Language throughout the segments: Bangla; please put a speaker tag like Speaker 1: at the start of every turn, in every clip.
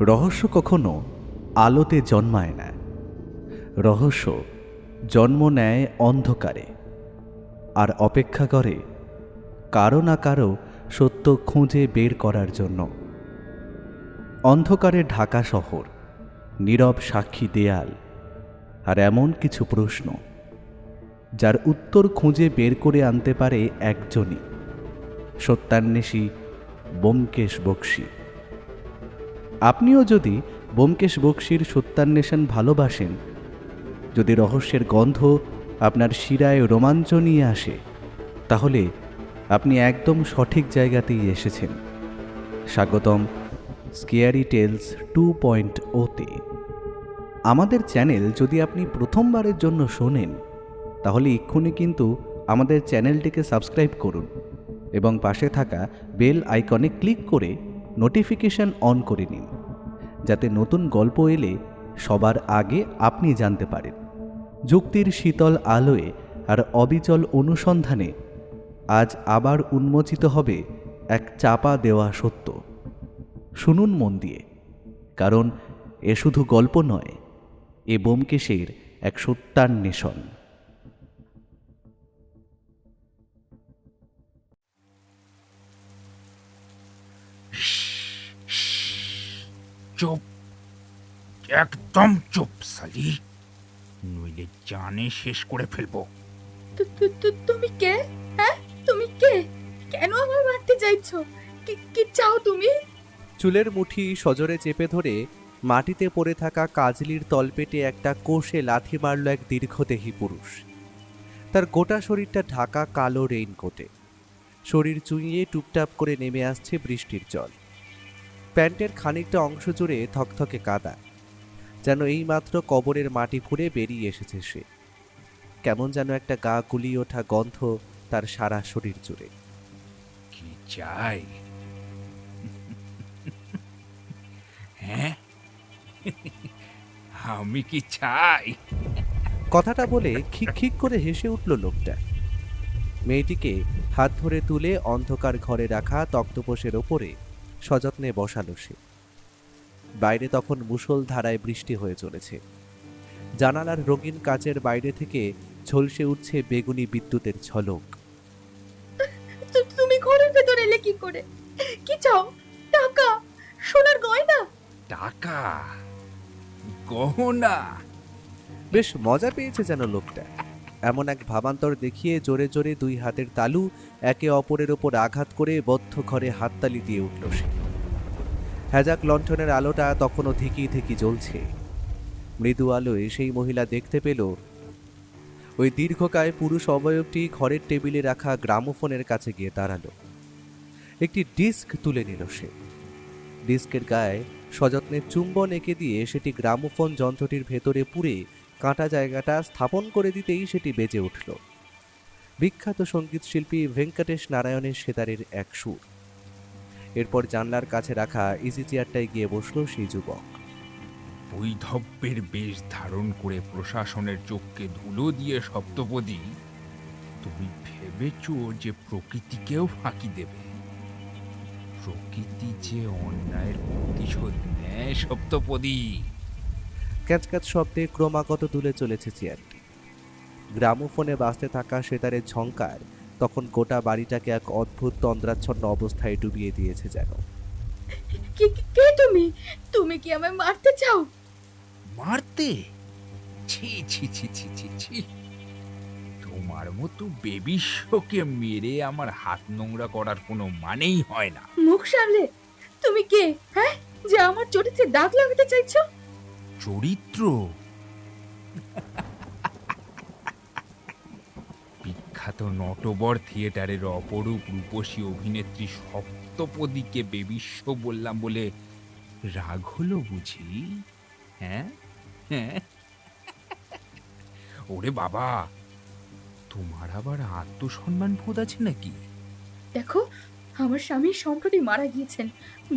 Speaker 1: রহস্য কখনো আলোতে জন্মায় না, রহস্য জন্ম নেয় অন্ধকারে, আর অপেক্ষা করে কারো না কারো সত্য খুঁজে বের করার জন্য। অন্ধকারে ঢাকা শহর, নীরব সাক্ষী দেয়াল, আর এমন কিছু প্রশ্ন যার উত্তর খুঁজে বের করে আনতে পারে একজনই, সত্যান্বেষী ব্যোমকেশ বক্সী। আপনিও যদি ব্যোমকেশ বক্সীর সত্যান্বেষণ ভালোবাসেন, যদি রহস্যের গন্ধ আপনার শিরায় রোমাঞ্চ নিয়ে আসে, তাহলে আপনি একদম সঠিক জায়গাতেই এসেছেন। স্বাগতম স্কেয়ারি টেলস 2.0-তে। আমাদের চ্যানেল যদি আপনি প্রথমবারের জন্য শোনেন, তাহলে এক্ষুনি কিন্তু আমাদের চ্যানেলটিকে সাবস্ক্রাইব করুন এবং পাশে থাকা বেল আইকনে ক্লিক করে নোটিফিকেশন অন করে নিন, যাতে নতুন গল্প এলে সবার আগে আপনি জানতে পারেন। যুক্তির শীতল আলোয় আর অবিচল অনুসন্ধানে আজ আবার উন্মোচিত হবে এক চাপা দেওয়া সত্য। শুনুন মন দিয়ে, কারণ এ শুধু গল্প নয়, এ ব্যোমকেশের এক সত্যান্বেষণ।
Speaker 2: চুপ, একদম চুপ সালি, নইলে জানে শেষ করে ফেলবো।
Speaker 3: তুমি কে? হ্যাঁ, তুমি কে? কেন আমায় মারতে চাইছো? কি চাও তুমি?
Speaker 4: চুলের মুঠি সজোরে চেপে ধরে মাটিতে পড়ে থাকা কাজলির তলপেটে একটা কোষে লাথি মারল এক দীর্ঘদেহী পুরুষ। তার গোটা শরীরটা ঢাকা কালো রেইনকোটে, শরীর চুইয়ে টুপটাপ করে নেমে আসছে বৃষ্টির জল। প্যান্টের খানিকটা অংশ জুড়ে থকথকে কাদা, যেন এইমাত্র কবরের মাটি ফুঁড়ে বেরিয়ে এসেছে সে। কেমন যেন একটা গা গুলিয়ে ওঠা গন্ধ তার সারা শরীর জুড়ে।
Speaker 2: কি চাই? হ্যাঁ, আমি কি চাই?
Speaker 4: কথাটা বলে খিক খিক করে হেসে উঠল লোকটা। মেয়েটিকে হাত ধরে তুলে অন্ধকার ঘরে রাখা তক্তপোষের ওপরে সযত্নে বসালো সে। বাইরে তখন মুষলধারায় বৃষ্টি হয়ে চলেছে। জানালার রঙিন কাচের বাইরে থেকে ঝলসে উঠছে বেগুনি বিদ্যুতের ঝলক।
Speaker 3: তুমি ঘরের ভেতর এলে কি করে? কি চাও? টাকা, সোনার গয়না?
Speaker 2: টাকা, গহনা?
Speaker 4: বেশ মজা পেয়েছে যেন লোকটা। এমন এক ভাবান্তর দেখিয়ে জোরে জোরে দুই হাতের তালু একে অপরের ওপর আঘাত করে বদ্ধ ঘরে হাততালি দিয়ে উঠল সে। হ্যাজাক লণ্ঠনের আলোটা তখনও ধিকি ধিকি জ্বলছে। মৃদু আলোয় সেই মহিলা দেখতে পেল ওই দীর্ঘকায় পুরুষ অবয়বটি ঘরের টেবিলে রাখা গ্রামোফোনের কাছে গিয়ে দাঁড়ালো। একটি ডিস্ক তুলে নিল সে। ডিস্কের গায়ে সযত্নে চুম্বন এঁকে দিয়ে সেটি গ্রামোফোন যন্ত্রটির ভেতরে পুরে কাঁটা জায়গাটা স্থাপন করে দিতেই সেটি বেজে উঠল। বিখ্যাত সঙ্গীতশিল্পী ভেঙ্কটেশ নারায়ণের সেতারের এক সুর। এরপর জানলার কাছে রাখা ইজি চেয়ারটায় গিয়ে বসল সেই যুবক।
Speaker 2: বৈধব্যের বেশ ধারণ করে প্রশাসনের চোখকে ধুলো দিয়ে সপ্তপদী, তুমি ভেবেছ যে প্রকৃতিকেও ফাঁকি দেবে? প্রকৃতি যে অন্যায়ের প্রতিশোধ নেয় সপ্তপদী।
Speaker 4: ক্যাচক্যাচ শব্দে ক্রমাগত দুলে চলেছে চেয়ারটি। গ্রামোফোনে বাজতে থাকা সেতারের ঝংকার তখন গোটা বাড়িটাকে এক অদ্ভুত তন্দ্রাচ্ছন্ন অবস্থায় ডুবিয়ে দিয়েছে যেন।
Speaker 3: কে তুমি? তুমি কি আমায় মারতে চাও?
Speaker 2: মারতে? ছি ছি ছি ছি ছি ছি, তোমার মতো বেবিশ্বকে মেরে আমার হাত নোংরা করার কোনো মানেই হয় না।
Speaker 3: মুখ সামলে! তুমি কে, হ্যাঁ, যে আমার চরিত্রে দাগ লাগাতে চাইছো?
Speaker 2: চরিত্র? বিখ্যাত নটবর থিয়েটারের অপরূপ রূপসী অভিনেত্রী সপ্তপদীকে বেবিশ্ব বললাম বলে রাগ হলো বুঝি? হ্যাঁ হ্যাঁ, ওরে বাবা, তোমার আবার আত্মসম্মান বোধ আছে নাকি?
Speaker 3: দেখো, আমার স্বামী সম্প্রতি মারা গিয়েছেন।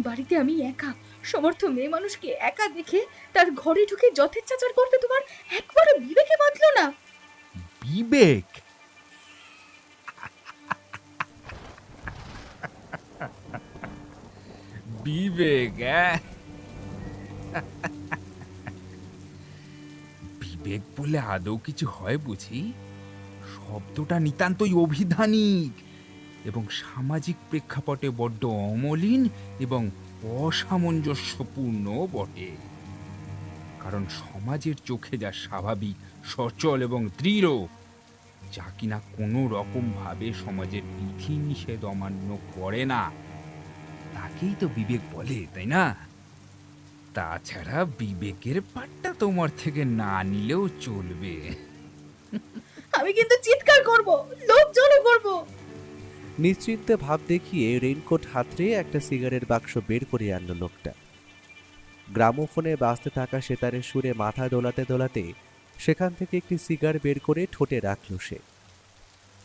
Speaker 3: বাড়িতে আমি একা, সমর্থ মেয়ে মানুষকে একা দেখে তার ঘরে ঢুকে যথেচ্ছাচার করতে তোমার একবারও বিবেকে বাঁধলো না?
Speaker 2: বিবেক? বিবেক? বিবেক বলে আদৌ কিছু হয় বুঝি? শব্দটা নিতান্তই অভিধানিক এবং সামাজিক প্রেক্ষাপটে বড্ড অমলিন এবং অসামঞ্জস্যপূর্ণ বটে। কারণ সমাজের চোখে যা স্বাভাবিক, সচল এবং দৃঢ়, যা কিনা কোনো রকম ভাবে সমাজের বিধি নিষেধ অমান্য করে না, তাকেই তো বিবেক বলে, তাই না? তাছাড়া বিবেকের পাটটা তোমার থেকে না নিলেও চলবে।
Speaker 3: আমি কিন্তু চিৎকার করব, লোক জড়ো করব।
Speaker 4: নিশ্চিন্তে ভাব দেখিয়ে রেইনকোট হাতড়ে একটা সিগারেট বাক্স বের করে আনলো লোকটা। গ্রামোফোনে বাজতে থাকা সেতারের সুরে মাথা দোলাতে দোলাতে সেখান থেকে একটি সিগার বের করে ঠোঁটে রাখল সে।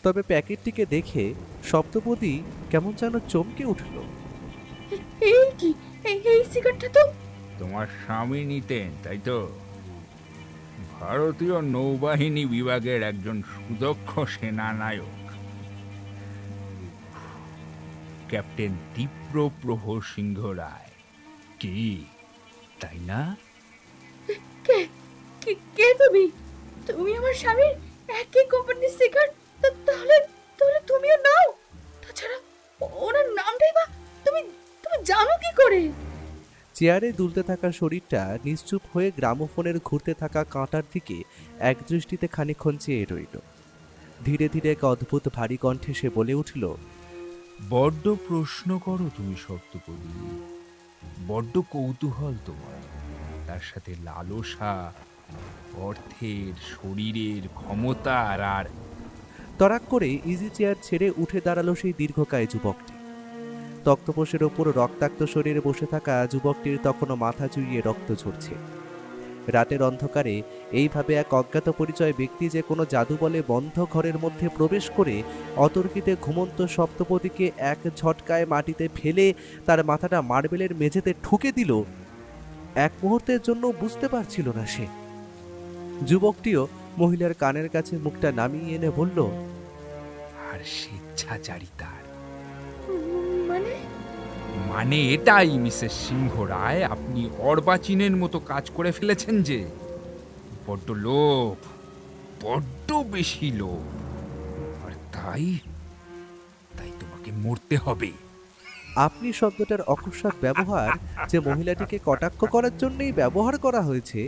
Speaker 4: তবে প্যাকেটটিকে দেখে সপ্তপদী কেমন যেন চমকে উঠল।
Speaker 3: এই কি, এই সিগারেটটা তো
Speaker 2: তোমার স্বামী নিতেন, তাই তো? ভারতীয় নৌবাহিনী বিভাগের একজন সুদক্ষ সেনানায়ক, ক্যাপ্টেন দীপ্রপ্রভ সিংহ রায়। কি, তাই না?
Speaker 3: কে কে তুমি? তুমি আমার স্বামীর একই কোম্পানির সিগারেট? তাহলে তাহলে তুমিও নাও? তাছাড়া ওনার নামটাই বা তুমি তুমি জানো কি করে?
Speaker 4: চেয়ারে দুলতে থাকা শরীরটা নিশ্চুপ হয়ে গ্রামোফোনের ঘুরতে থাকা কাঁটার দিকে একদৃষ্টিতে খানিকক্ষণ চেয়ে রইল। ধীরে ধীরে এক অদ্ভুত ভারী কণ্ঠে সে বলে উঠল,
Speaker 2: বড্ড প্রশ্ন করো তুমি সপ্তপদী, বড্ড কৌতূহল তোমার, তার সাথে লালসা, অর্থের, শরীরের, ক্ষমতার। আর
Speaker 4: তড়াক করে ইজি চেয়ার ছেড়ে উঠে দাঁড়ালো সেই দীর্ঘকায় যুবকটি। তক্তপোষের ওপর রক্তাক্ত শরীরে বসে থাকা যুবকটির তখনও মাথা চুইয়ে রক্ত ঝরছে। রাতের অন্ধকারে এইভাবে এক অজ্ঞাত পরিচয় ব্যক্তি যে কোনো জাদু বলে বন্ধ ঘরের মধ্যে প্রবেশ করে অতর্কিতে ঘুমন্ত সপ্তপদীকে এক ঝটকায় মাটিতে ফেলে তার মাথাটা মার্বেলের মেঝেতে ঠুকে দিল, এক মুহূর্তের জন্য বুঝতে পারছিল না সে। যুবকটিও মহিলার কানের কাছে মুখটা নামিয়ে এনে বলল,
Speaker 2: আর স্বেচ্ছাচারিতার
Speaker 3: মানে
Speaker 2: মানে এটাই মিসেস সিংহ রায়, আপনি অর্বাচীনের মতো কাজ করে ফেলেছেন যে। বড্ড লোভ, বড্ড বেশি লোভ, আর তাই তাই তোমাকে মরতে হবে।
Speaker 4: আপনি শব্দটার অকস্মাৎ ব্যবহার যে মহিলাটিকে কটাক্ষ করার জন্যই ব্যবহার করা হয়েছে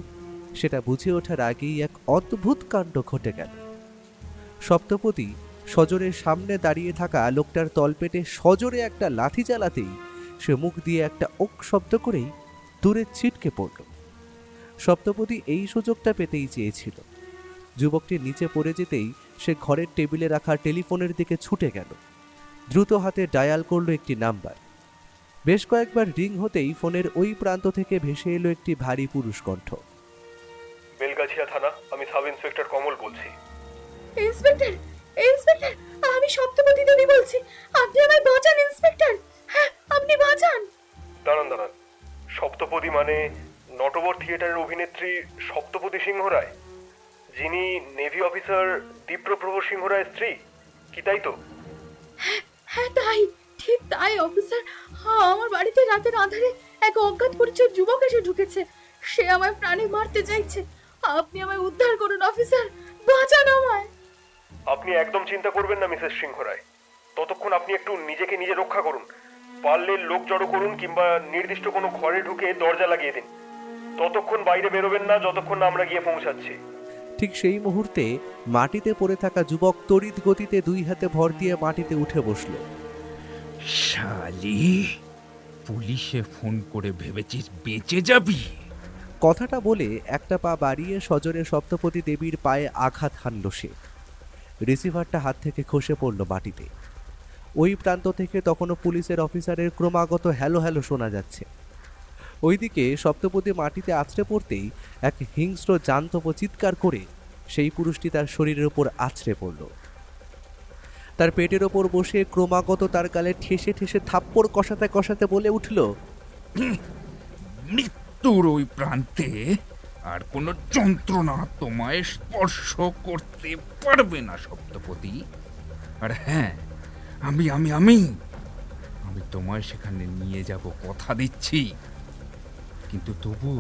Speaker 4: সেটা বুঝে ওঠার আগেই এক অদ্ভুত কাণ্ড ঘটে গেল। সপ্তপদী সজোরের সামনে দাঁড়িয়ে থাকা লোকটার তলপেটে সজোরে একটা লাথি চালাতেই সে মুখ দিয়ে একটা ওক শব্দ করেই দূরে ছিটকে পড়ল। সপ্তপদী এই সুযোগটা পেতেই চেয়েছিল। যুবকটি নিচে পড়ে যেতেই সে ঘরের টেবিলে রাখা টেলিফোনের দিকে ছুটে গেল। দ্রুত হাতে ডায়াল করলো একটি নাম্বার। বেশ কয়েকবার রিং হতেই ফোনের ওই প্রান্ত থেকে ভেসে এলো একটি ভারী পুরুষ কণ্ঠ।
Speaker 5: বেলগাছিয়া থানা, আমি সাব ইন্সপেক্টর কমল বলছি।
Speaker 3: ইন্সপেক্টর, ইন্সপেক্টর, আমি সপ্তপদী দেবী বলছি। আপনি আমায় বাঁচান ইন্সপেক্টর। হ্যাঁ, আপনি বাঁচান।
Speaker 5: দাঁড়ান দাঁড়ান, সপ্তপদী মানে নটবর থিয়েটারের অভিনেত্রী সপ্তপদী সিংহ রায়, যিনি নেভি অফিসার দীপ্রপ্রভ সিংহ রায়ের স্ত্রী, কি তাই তো?
Speaker 3: হ্যাঁ তাই, ঠিক তাই অফিসার। আমার বাড়িতে রাতের আঁধারে এক অজ্ঞাত পরিচয় যুবক এসে ঢুকেছে। সে আমায় প্রাণে মারতে চাইছে। আপনি আমায় উদ্ধার করুন অফিসার, বাঁচান আমায়।
Speaker 5: আপনি একদম চিন্তা করবেন না মিসেস সিংহ রায়। ততক্ষণ আপনি একটু নিজেকে নিজে রক্ষা করুন। পারলে লোক জড়ো করুন কিংবা নির্দিষ্ট কোনো ঘরে ঢুকে দরজা লাগিয়ে দিন। ততক্ষণ বাইরে বেরোবেন না যতক্ষণ না আমরা গিয়ে পৌঁছাচ্ছি।
Speaker 4: ঠিক সেই মুহূর্তে মাটিতে পড়ে থাকা যুবক তড়িৎ গতিতে দুই হাতে ভর দিয়ে মাটিতে উঠে বসল।
Speaker 2: শালি, পুলিশে ফোন করে ভেবেছিস বেঁচে যাবি?
Speaker 4: কথাটা বলে একটা পা বাড়িয়ে সজোরে সপ্তপদী দেবীর পায়ে আঘাত হানল সে। রিসিভারটা হাত থেকে খসে পড়ল মাটিতে। ওই প্রান্ত থেকে তখনও পুলিশের অফিসারের ক্রমাগত হ্যালো হ্যালো শোনা যাচ্ছে। ওইদিকে সপ্তপদী মাটিতে আছড়ে পড়তেই এক হিংস্র জান্তব চিৎকার করে সেই পুরুষটি তার শরীরের ওপর আছড়ে পড়ল। তার পেটের ওপর বসে ক্রমাগত তার গালে ঠেসে ঠেসে থাপ্পড় কষাতে কষাতে বলে উঠল,
Speaker 2: মৃত্যুর ওই প্রান্তে আর কোনো যন্ত্রণা তোমায় স্পর্শ করতে পারবে না সপ্তপদী। আর হ্যাঁ, আমি আমি আমি আমি তোমায় সেখানে নিয়ে যাব, কথা দিচ্ছি। কিন্তু তবু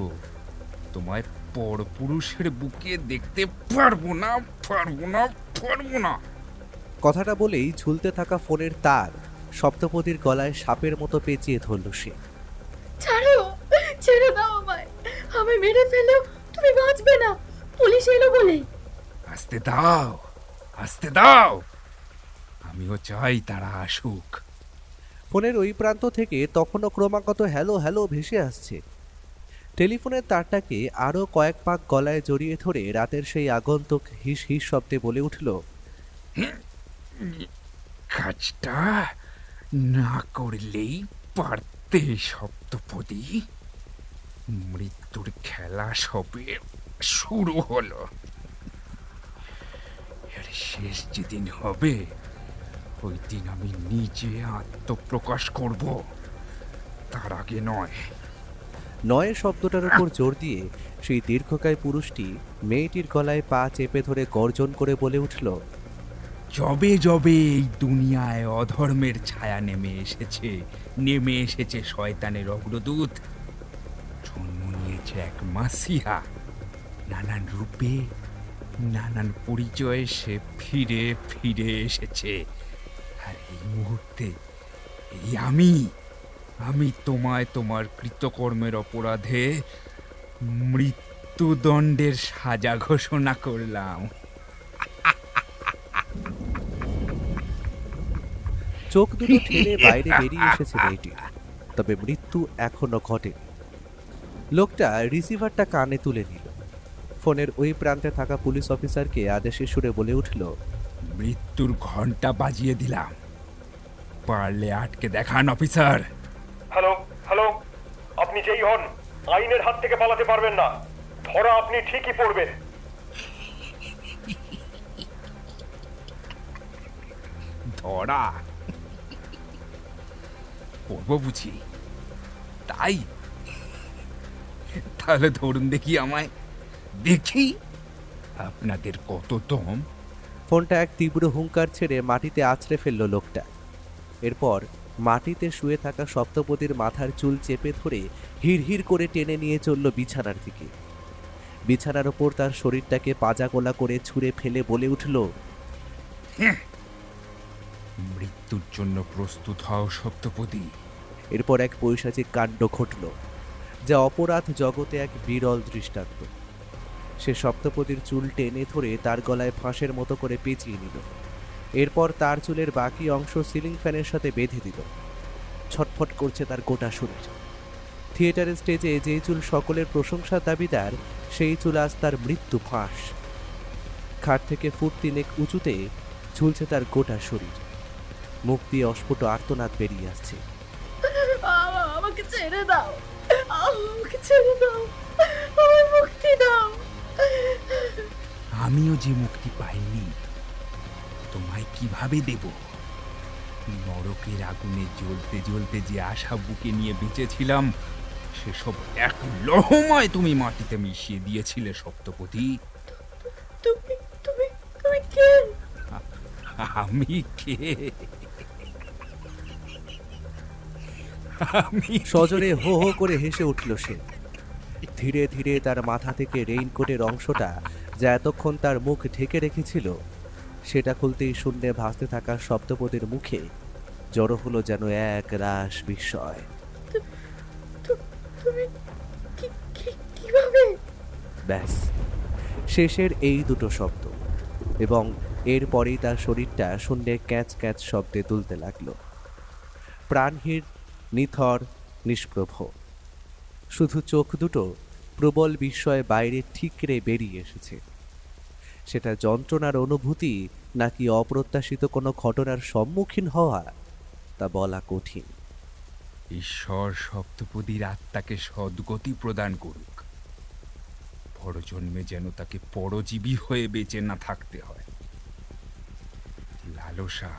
Speaker 2: তোমায় পরপুরুষের বুকে দেখতে পারবো না, পারবো না, পারবো না।
Speaker 4: কথাটা বলেই ঝুলতে থাকা ফোনের তার সপ্তপদীর গলায় সাপের মতো পেঁচিয়ে ধরল সে।
Speaker 3: ছাড়ো, ছেড়ে দাও আমায়। আমায় মেরে ফেলেও তুমি বাঁচবে না, পুলিশ এলো বলে।
Speaker 2: আসতে দাও, আসতে দাও, আমিও চাই তারা আসুক।
Speaker 4: ফোনের ওই প্রান্ত থেকে তখনও ক্রমাগত হ্যালো হ্যালো ভেসে আসছে। টেলিফোনের তারটাকে আরও কয়েক পাক গলায় জড়িয়ে ধরে রাতের সেই আগন্তুক হিস হিস শব্দে বলে উঠল,
Speaker 2: কাজটা না করলেই পারতে সপ্তপদী। মৃত্যুর খেলা সবে শুরু হলো। এর শেষ যেদিন হবে, ওই দিন আমি নিজে আত্মপ্রকাশ করব, তার আগে নয়।
Speaker 4: নয় শব্দটার উপর জোর দিয়ে সেই দীর্ঘকায় পুরুষটি মেয়েটির গলায় পা চেপে ধরে গর্জন করে বলে উঠল,
Speaker 2: যবে যবে এই দুনিয়ায় অধর্মের ছায়া নেমে এসেছে শয়তানের অগ্রদূত, জন্ম নিয়েছে এক মাসিহা। নানান রূপে, নানান পরিচয়ে সে ফিরে ফিরে এসেছে। আর এই মুহূর্তে এই আমি তোমায় তোমার কৃতকর্মের অপরাধে মৃত্যুদণ্ডের সাজা ঘোষণা করলাম।
Speaker 4: চোখ দুটো ঠেলে বাইরে বেরিয়ে এসেছে মেয়েটি, তবে মৃত্যু এখনো ঘটেনি। লোকটা রিসিভারটা কানে তুলে নিল। ফোনের ওই প্রান্তে থাকা পুলিশ অফিসারকে আদেশের সুরে বলে উঠল,
Speaker 2: মৃত্যুর ঘন্টা বাজিয়ে দিলাম, পারলে আটকে দেখান অফিসার।
Speaker 5: হ্যালো হ্যালো, আপনি যেই হন আইনের হাত থেকে পালাতে পারবেন না। ধরা আপনি ঠিকই পড়বেন।
Speaker 2: ধরা পড়ব বুঝি? তাই তাহলে ধরুন দেখি আমায়, দেখি আপনাদের কত দম।
Speaker 4: ফোনটা এক তীব্র হুঙ্কার ছেড়ে মাটিতে আছড়ে ফেলল লোকটা। এরপর মাটিতে শুয়ে থাকা সপ্তপদীর মাথার চুল চেপে ধরে হিড় হিড় করে টেনে নিয়ে চলল বিছানার দিকে। বিছানার ওপর তার শরীরটাকে পাজাগোলা করে ছুঁড়ে ফেলে বলে উঠল,
Speaker 2: মৃত্যুর জন্য প্রস্তুত হও সপ্তপদী।
Speaker 4: এরপর এক পৈশাচিক কাণ্ড ঘটল, যা অপরাধ জগতে এক বিরল দৃষ্টান্ত। সে সপ্তপদীর চুল টেনে ধরে তার গলায় ফাঁসের মতো করে পেঁচিয়ে নিল। এরপর তার চুলের বাকি অংশ সিলিং ফ্যানের সাথে বেঁধে দিল। ছটফট করছে তার গোটা শরীর। থিয়েটারের স্টেজে যেই চুল সকলের প্রশংসার দাবিদার, সেই চুল আজ তার মৃত্যু ফাঁস। খাট থেকে ফুট তিনেক উঁচুতে ঝুলছে তার গোটা শরীর। মুখ দিয়ে অস্ফুট আর্তনাদ বেরিয়ে আসছে।
Speaker 3: আমাকে ছেড়ে দাও, আমাকে ছেড়ে দাও, আমায় মুক্তি দাও।
Speaker 2: আমিও যে মুক্তি পাইনি, তোমায় কিভাবে দেব? নরকের আগুনে জ্বলতে জ্বলতে যে আশা বুকে নিয়ে বেঁচেছিলাম, সেসব এক লহমায় তুমি মাটিতে মিশিয়ে দিয়েছিলে সপ্তপদী।
Speaker 3: তুমি তুমি তুমি কে?
Speaker 2: আমি কে? আমি
Speaker 4: সজোরে হো হো করে হেসে উঠল সে। ধীরে ধীরে তার মাথা থেকে রেইনকোটের অংশটা, যা এতক্ষণ তার মুখ ঢেকে রেখেছিল, সেটা খুলতেই শূন্যে ভাসতে থাকা সপ্তপদীর মুখে জড়ো হলো যেন এক রাস বিস্ময়।
Speaker 3: তুমি কিভাবে?
Speaker 4: ব্যাস, শেষের এই দুটো শব্দ, এবং এরপরেই তার শরীরটা শূন্যে ক্যাচ ক্যাচ শব্দে দুলতে লাগলো। প্রাণহীন, নিথর, নিষ্প্রভ। শুধু চোখ দুটো প্রবল বিস্ময়ে বাইরে ঠিকরে বেরিয়ে এসেছে। সেটা যন্ত্রণার অনুভূতি নাকি অপ্রত্যাশিত কোনো ঘটনার সম্মুখীন হওয়া, তা বলা কঠিন।
Speaker 2: ঈশ্বর সপ্তপদীর আত্মাকে সদ্গতি প্রদান করুক। পরজন্মে যেন তাকে পরজীবী হয়ে বেঁচে না থাকতে হয়। লালসা,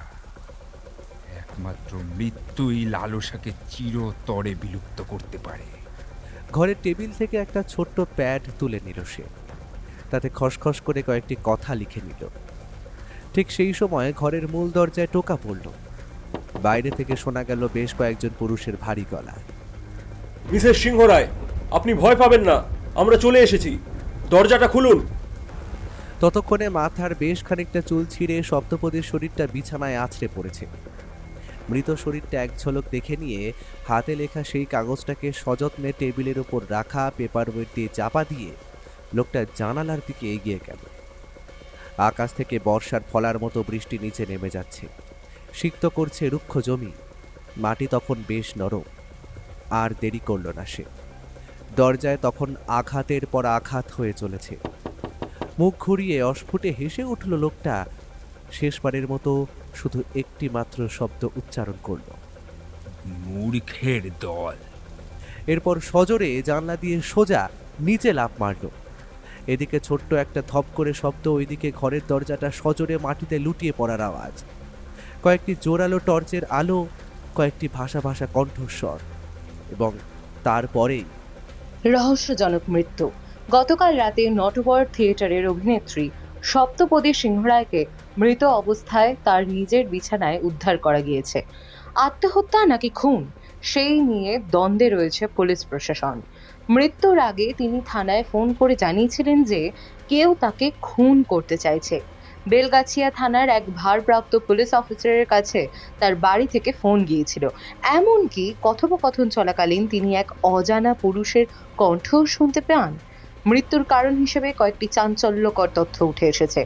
Speaker 2: একমাত্র মৃত্যুই লালসাকে চিরতরে বিলুপ্ত করতে পারে।
Speaker 4: ঘরের টেবিল থেকে একটা ছোট্ট প্যাড তুলে নিল সে। তাতে খসখস করে কয়েকটি কথা লিখে নিল। ঠিক সেই সময় ঘরের মূল দরজায় টোকা পড়ল। বাইরে থেকে শোনা গেল বেশ কয়েকজন পুরুষের ভারী গলা।
Speaker 5: মিসেস সিংহ রায়, আপনি ভয় পাবেন না, আমরা চলে এসেছি, দরজাটা খুলুন।
Speaker 4: ততক্ষণে মাথার বেশ খানিকটা চুল ছিঁড়ে সপ্তপদীর শরীরটা বিছানায় আছড়ে পড়েছে। মৃত শরীরটা এক ঝলক দেখে নিয়ে হাতে লেখা সেই কাগজটাকে সযত্নে টেবিলের ওপর রাখা পেপার ওয়েট দিয়ে চাপা দিয়ে লোকটা জানালার দিকে এগিয়ে গেল। আকাশ থেকে বর্ষার ফলার মতো বৃষ্টি নিচে নেমে যাচ্ছে, সিক্ত করছে রুক্ষ জমি। মাটি তখন বেশ নরম। আর দেরি করল না সে। দরজায় তখন আঘাতের পর আঘাত হয়ে চলেছে। মুখ ঘুরিয়ে অস্ফুটে হেসে উঠল লোকটা। শেষবারের মতো শুধু একটি মাত্র শব্দ উচ্চারণ করল।
Speaker 2: মূর্খের দল।
Speaker 4: এরপর সজোরে জানলা দিয়ে সোজা নিচে লাফ মারল। এদিকে ছোট্ট একটা ধপ করে শব্দ, ওইদিকে ঘরের দরজাটা সজোরে মাটিতে লুটিয়ে পড়ার আওয়াজ, কয়েকটি জোরালো টর্চের আলো, কয়েকটি ভাষা ভাষা কণ্ঠস্বর, এবং তারপরেই
Speaker 6: রহস্যজনক মৃত্যু। গতকাল রাতে নটবর থিয়েটারের অভিনেত্রী সপ্তপদী সিংহরায়কে মৃত অবস্থায় তার নিজের বিছানায় উদ্ধার করা গিয়েছে। আত্মহত্যা নাকি খুন, সেই নিয়ে দ্বন্দ্বে রয়েছে পুলিশ প্রশাসন। মৃত্যুর আগে তিনি থানায় ফোন করে জানিয়েছিলেন যে কেউ তাকে খুন করতে চাইছে। বেলগাছিয়া থানার এক ভারপ্রাপ্ত পুলিশ অফিসারের কাছে তার বাড়ি থেকে ফোন গিয়েছিল। এমনকি কথোপকথন চলাকালীন তিনি এক অজানা পুরুষের কণ্ঠও শুনতে পান। মৃত্যুর কারণ হিসেবে কয়েকটি চাঞ্চল্যকর তথ্য উঠে এসেছে।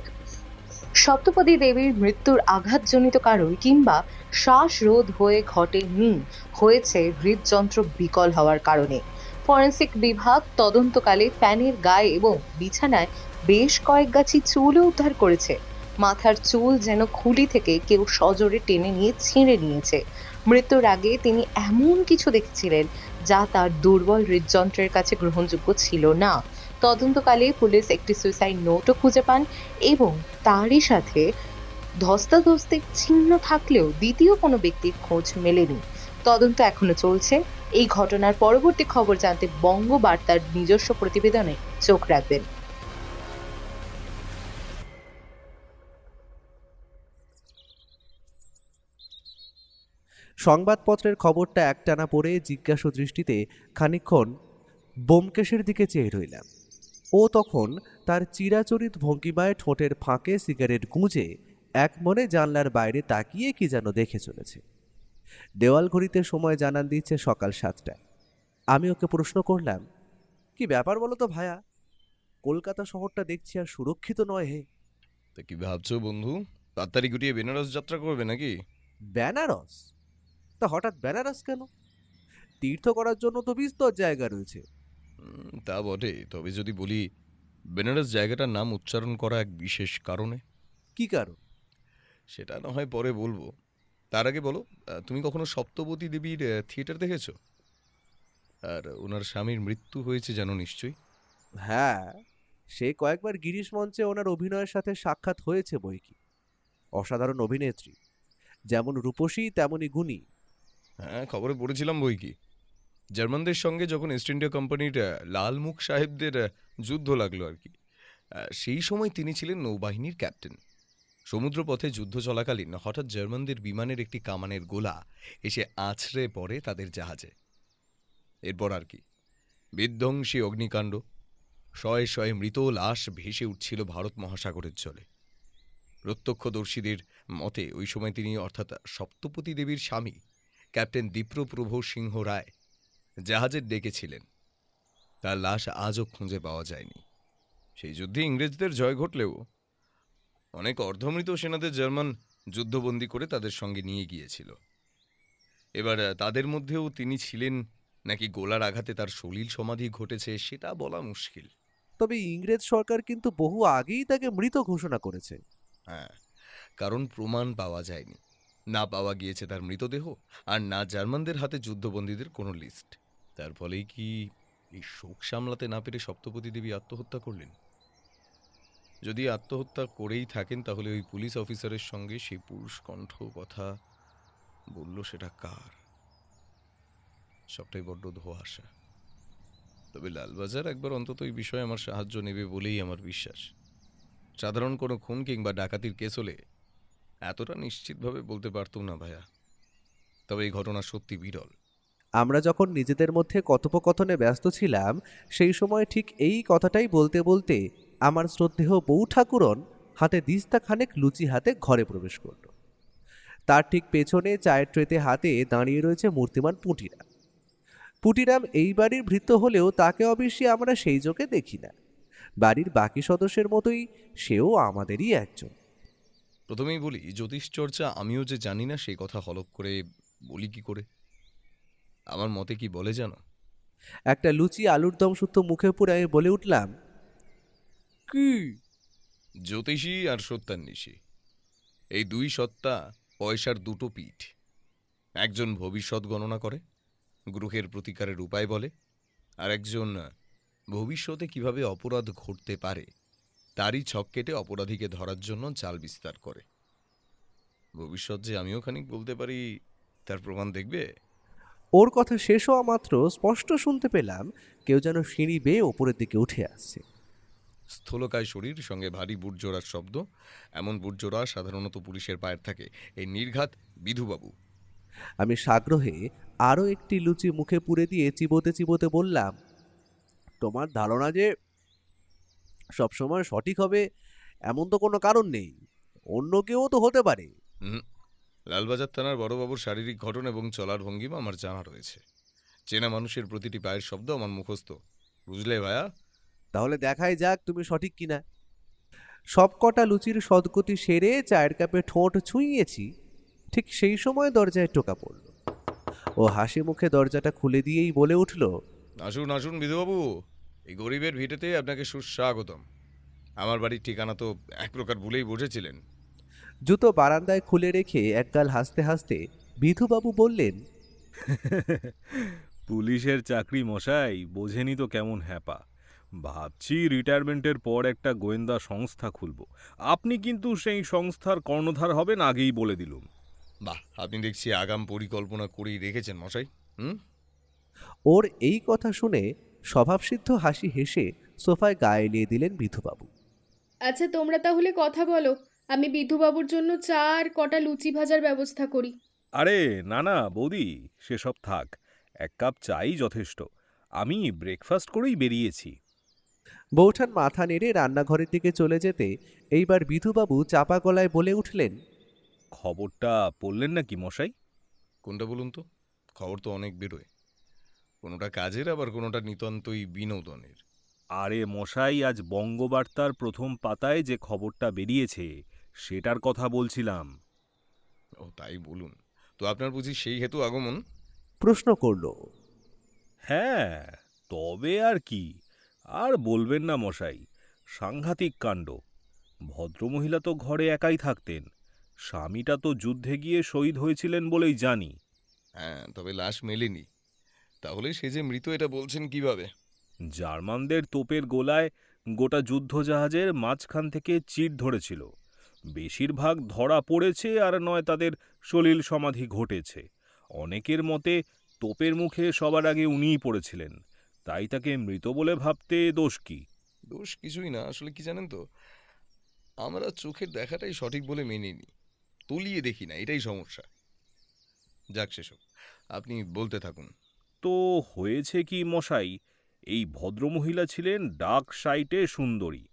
Speaker 6: সপ্তপদী দেবীর মৃত্যুর আঘাতজনিত কারণ কিংবা শ্বাসরোধ হয়ে ঘটেনি, হয়েছে হৃদযন্ত্র বিকল হওয়ার কারণে। ফরেনসিক বিভাগ তদন্তকালে ফ্যানের গায়ে এবং বিছানায় বেশ কয়েক গাছি চুলও উদ্ধার করেছে। মাথার চুল যেন খুলি থেকে কেউ সজোরে টেনে নিয়ে ছিঁড়ে নিয়েছে। মৃত্যুর আগে তিনি এমন কিছু দেখেছিলেন যা তার দুর্বল হৃদযন্ত্রের কাছে গ্রহণযোগ্য ছিল না। তদন্তকালে পুলিশ একটি সুইসাইড নোটও খুঁজে পান এবং তারই সাথে ধস্তাধস্তির চিহ্ন থাকলেও দ্বিতীয় কোনো ব্যক্তির খোঁজ মেলেনি। তদন্ত এখনো চলছে। এই ঘটনার পরবর্তী খবর জানতে বঙ্গবার্তার নিজস্ব প্রতিবেদনে চোখ রাখবেন।
Speaker 4: সংবাদপত্রের খবরটা একটানা পড়ে জিজ্ঞাসু দৃষ্টিতে খানিকক্ষণ ব্যোমকেশের দিকে চেয়ে রইলাম। ও তখন তার চিরাচরিত ভঙ্গিমায় ঠোঁটের ফাঁকে সিগারেট গুঁজে এক মনে জানলার বাইরে তাকিয়ে কি যেন দেখে চলেছে। দেওয়াল ঘড়িতে সময় জানান দিচ্ছে সকাল 7টায়। আমি ওকে প্রশ্ন করলাম, কি ব্যাপার বলো তো ভায়া, কলকাতা শহরটা দেখছি আর সুরক্ষিত নয় হে।
Speaker 7: তা কি ভাবছো বন্ধু, তাড়াতাড়ি গুটিয়ে বেনারস যাত্রা করবে নাকি?
Speaker 4: বেনারস? তা হঠাৎ বেনারস কেন? তীর্থ করার জন্য তো বিস্তর জায়গা রয়েছে।
Speaker 7: তা বটে, তবে যদি বলি বেনারস জায়গাটার নাম উচ্চারণ করা এক বিশেষ কারণে।
Speaker 4: কি কারণ?
Speaker 7: সেটা না হয় পরে বলবো, তার আগে বলো, তুমি কখনো সপ্তপদী দেবীর থিয়েটার দেখেছো? আর ওনার স্বামীর মৃত্যু হয়েছে জানো নিশ্চয়ই।
Speaker 4: হ্যাঁ, সে কয়েকবার গিরিশ মঞ্চে ওনার অভিনয়ের সাথে সাক্ষাৎ হয়েছে বই কি। অসাধারণ অভিনেত্রী, যেমন রূপসী তেমনই গুণী।
Speaker 7: হ্যাঁ, খবরে পড়েছিলাম বই কি। জার্মানদের সঙ্গে যখন ইস্ট ইন্ডিয়া কোম্পানির লালমুখ সাহেবদের যুদ্ধ লাগলো আর কি, সেই সময় তিনি ছিলেন নৌবাহিনীর ক্যাপ্টেন। সমুদ্রপথে যুদ্ধ চলাকালীন হঠাৎ জার্মানদের বিমানের একটি কামানের গোলা এসে আছড়ে পড়ে তাদের জাহাজে। এরপর আর কি, বিধ্বংসী অগ্নিকাণ্ড, শয়ে শয়ে মৃত লাশ ভেসে উঠছিল ভারত মহাসাগরের জলে। প্রত্যক্ষদর্শীদের মতে ওই সময় তিনি, অর্থাৎ সপ্তপদী দেবীর স্বামী ক্যাপ্টেন দীপ্রপ্রভ সিংহ রায়, জাহাজের ডেকে ছিলেন। তার লাশ আজও খুঁজে পাওয়া যায়নি। সেই যুদ্ধে ইংরেজদের জয় ঘটলেও অনেক অর্ধমৃত সেনাদের জার্মান যুদ্ধবন্দী করে তাদের সঙ্গে নিয়ে গিয়েছিল। এবার তাদের মধ্যেও তিনি ছিলেন নাকি গোলার আঘাতে তার সলিল সমাধি ঘটেছে সেটা বলা মুশকিল।
Speaker 4: তবে ইংরেজ সরকার কিন্তু বহু আগেই তাকে মৃত ঘোষণা করেছে।
Speaker 7: হ্যাঁ, কারণ প্রমাণ পাওয়া যায়নি। না পাওয়া গিয়েছে তার মৃতদেহ, আর না জার্মানদের হাতে যুদ্ধবন্দীদের কোনো লিস্ট। তার ফলেই কি এই শোক সামলাতে না পেরে সপ্তপদী দেবী আত্মহত্যা করলেন? যদি আত্মহত্যা করেই থাকেন, তাহলে ওই পুলিশ অফিসারের সঙ্গে সেই পুরুষ কণ্ঠ কথা বলল, সেটা কার? সবটাই বড্ড ধোঁয়াশা। তবে লালবাজার একবার অন্তত এই বিষয়ে আমার সাহায্য নেবে বলেই আমার বিশ্বাস। সাধারণ কোনো খুন কিংবা ডাকাতির কেস হলে এতটা নিশ্চিতভাবে বলতে পারতুম না ভাইয়া। তবে এই ঘটনা সত্যি বিরল।
Speaker 4: আমরা যখন নিজেদের মধ্যে কথোপকথনে ব্যস্ত ছিলাম সেই সময় ঠিক এই কথাটাই বলতে বলতে আমার শ্রদ্ধেয় বউ ঠাকুরন হাতে দিস্তা খানেক লুচি হাতে ঘরে প্রবেশ করল। তার ঠিক পেছনে চায়ের ট্রেতে হাতে দাঁড়িয়ে রয়েছে মূর্তিমান পুঁটিরাম। পুঁটিরাম এই বাড়ির ভৃত্য হলেও তাকে অবশ্যই আমরা সেই চোখে দেখি না। বাড়ির বাকি সদস্যের মতোই সেও আমাদেরই একজন।
Speaker 7: প্রথমেই বলি, জ্যোতিষ চর্চা আমিও যে জানি না সেই কথা হলপ করে বলি কি করে। আমার মতে কি বলে জানো?
Speaker 4: একটা লুচি আলুর দম শুদ্ধ মুখে পুরে আমি বলে উঠলাম, কি?
Speaker 7: জ্যোতিষী আর সত্যান্বেষী, এই দুই সত্তা পয়সার দুটো পিঠ। একজন ভবিষ্যৎ গণনা করে, গ্রহের প্রতিকারের উপায় বলে, আর একজন ভবিষ্যতে কিভাবে অপরাধ ঘটতে পারে তারই ছক কেটে অপরাধীকে ধরার জন্য জাল বিস্তার করে। ভবিষ্যৎ যে আমিও খানিক বলতে পারি তার প্রমাণ দেখবে।
Speaker 4: ওর কথা শেষ হওয়া মাত্র স্পষ্ট শুনতে পেলাম কেউ যেন সিঁড়ি বেয়ে ওপরের দিকে উঠে আসছে।
Speaker 7: স্থূলকায় শরীর, সঙ্গে ভারী বুটজোড়ার শব্দ। এমন বুটজোড়া সাধারণত পুলিশের পায়ের থাকে। এই নির্ঘাত বিধুবাবু।
Speaker 4: আমি সাগ্রহে আরও একটি লুচি মুখে পুরে দিয়ে চিবোতে চিবোতে বললাম, তোমার ধারণা যে সবসময় সঠিক হবে এমন তো কোনো কারণ নেই, অন্য কেউ তো হতে পারে।
Speaker 7: লালবাজার থানার বড়বাবুর শারীরিক গঠন এবং চলার ভঙ্গিমা আমার জানা রয়েছে। চেনা মানুষের প্রতিটি পায়ের শব্দ আমার মুখস্থ, বুঝলে ভায়া?
Speaker 4: তাহলে দেখাই যাক তুমি সঠিক কিনা। সবকটা লুচির সদগতি সেরে চায়ের কাপে ঠোঁট ছুঁইয়েছি, ঠিক সেই সময় দরজায় টোকা পড়ল। ও হাসি মুখে দরজাটা খুলে দিয়েই বলে উঠল,
Speaker 7: আসুন আসুন বিধুবাবু, এই গরিবের ভিটেতে আপনাকে সুস্বাগতম। আমার বাড়ির ঠিকানা তো এক প্রকার ভুলেই বসেছিলেন।
Speaker 4: জুতো বারান্দায় খুলে রেখে একগাল হাসতে হাসতে বিধুবাবু বললেন,
Speaker 8: পুলিশের চাকরি মশাই, বোঝেনি তো কেমন হ্যাপা। ভাবছি রিটায়ারমেন্টের পর একটা গোয়েন্দা সংস্থা খুলব। আপনি কিন্তু সেই সংস্থার কর্ণধার হবেন, আগেই বলে দিলুম।
Speaker 7: বাহ, আপনি দেখছি আগাম পরিকল্পনা করেই রেখেছেন মশাই।
Speaker 4: ওর এই কথা শুনে স্বভাবসিদ্ধ হাসি হেসে সোফায় গা এলিয়ে দিলেন বিধুবাবু।
Speaker 3: আচ্ছা, তোমরা তাহলে কথা বলো, আমি বিধুবাবুর জন্য চা আর কটা লুচি ভাজার ব্যবস্থা করি।
Speaker 8: আরে না না বৌদি, সেসব থাক, এক কাপ চাই যথেষ্ট। আমি ব্রেকফাস্ট করেই বেরিয়েছি।
Speaker 4: বৌঠান মাথা নেড়ে রান্নাঘরের দিকে চলে যেতে এইবার বিধুবাবু চাপা গলায় বলে উঠলেন,
Speaker 8: খবরটা পড়লেন নাকি মশাই?
Speaker 7: কোনটা বলুন তো? খবর তো অনেক বেরোয়, কোনোটা কাজের আবার কোনোটা নিতান্তই বিনোদনের।
Speaker 8: আরে মশাই, আজ বঙ্গবার্তার প্রথম পাতায় যে খবরটা বেরিয়েছে সেটার কথা বলছিলাম।
Speaker 7: ও তাই বলুন। তো আপনার বুঝি সেই হেতু আগমন?
Speaker 4: প্রশ্ন করল।
Speaker 8: হ্যাঁ, তবে আর কি, আর বলবেন না মশাই, সাংঘাতিক কাণ্ড। ভদ্রমহিলা তো ঘরে একাই থাকতেন, স্বামীটা তো যুদ্ধে গিয়ে শহীদ হয়েছিলেন বলেই জানি।
Speaker 7: হ্যাঁ, তবে লাশ মেলেনি। তাহলে সে যে মৃত এটা বলছেন কিভাবে?
Speaker 8: জার্মানদের তোপের গোলায় গোটা যুদ্ধজাহাজের মাঝখান থেকে চির ধরেছিল। বেশিরভাগ ধরা পড়েছে, আর নয় তাদের সলিল সমাধি ঘটেছে। অনেকের মতে তোপের মুখে সবার আগে উনিই পড়েছিলেন, তাই তাকে মৃত বলে ভাবতে দোষ কি?
Speaker 7: দোষ কিছুই না। আসলে কি জানেন তো, আমরা চোখের দেখাটাই সঠিক বলে মেনে নিই, তলিয়ে দেখি না, এটাই সমস্যা। যাক সেসব, আপনি বলতে থাকুন।
Speaker 8: তো হয়েছে কি মশাই, এই ভদ্রমহিলা ছিলেন ডাক সাইটে সুন্দরী।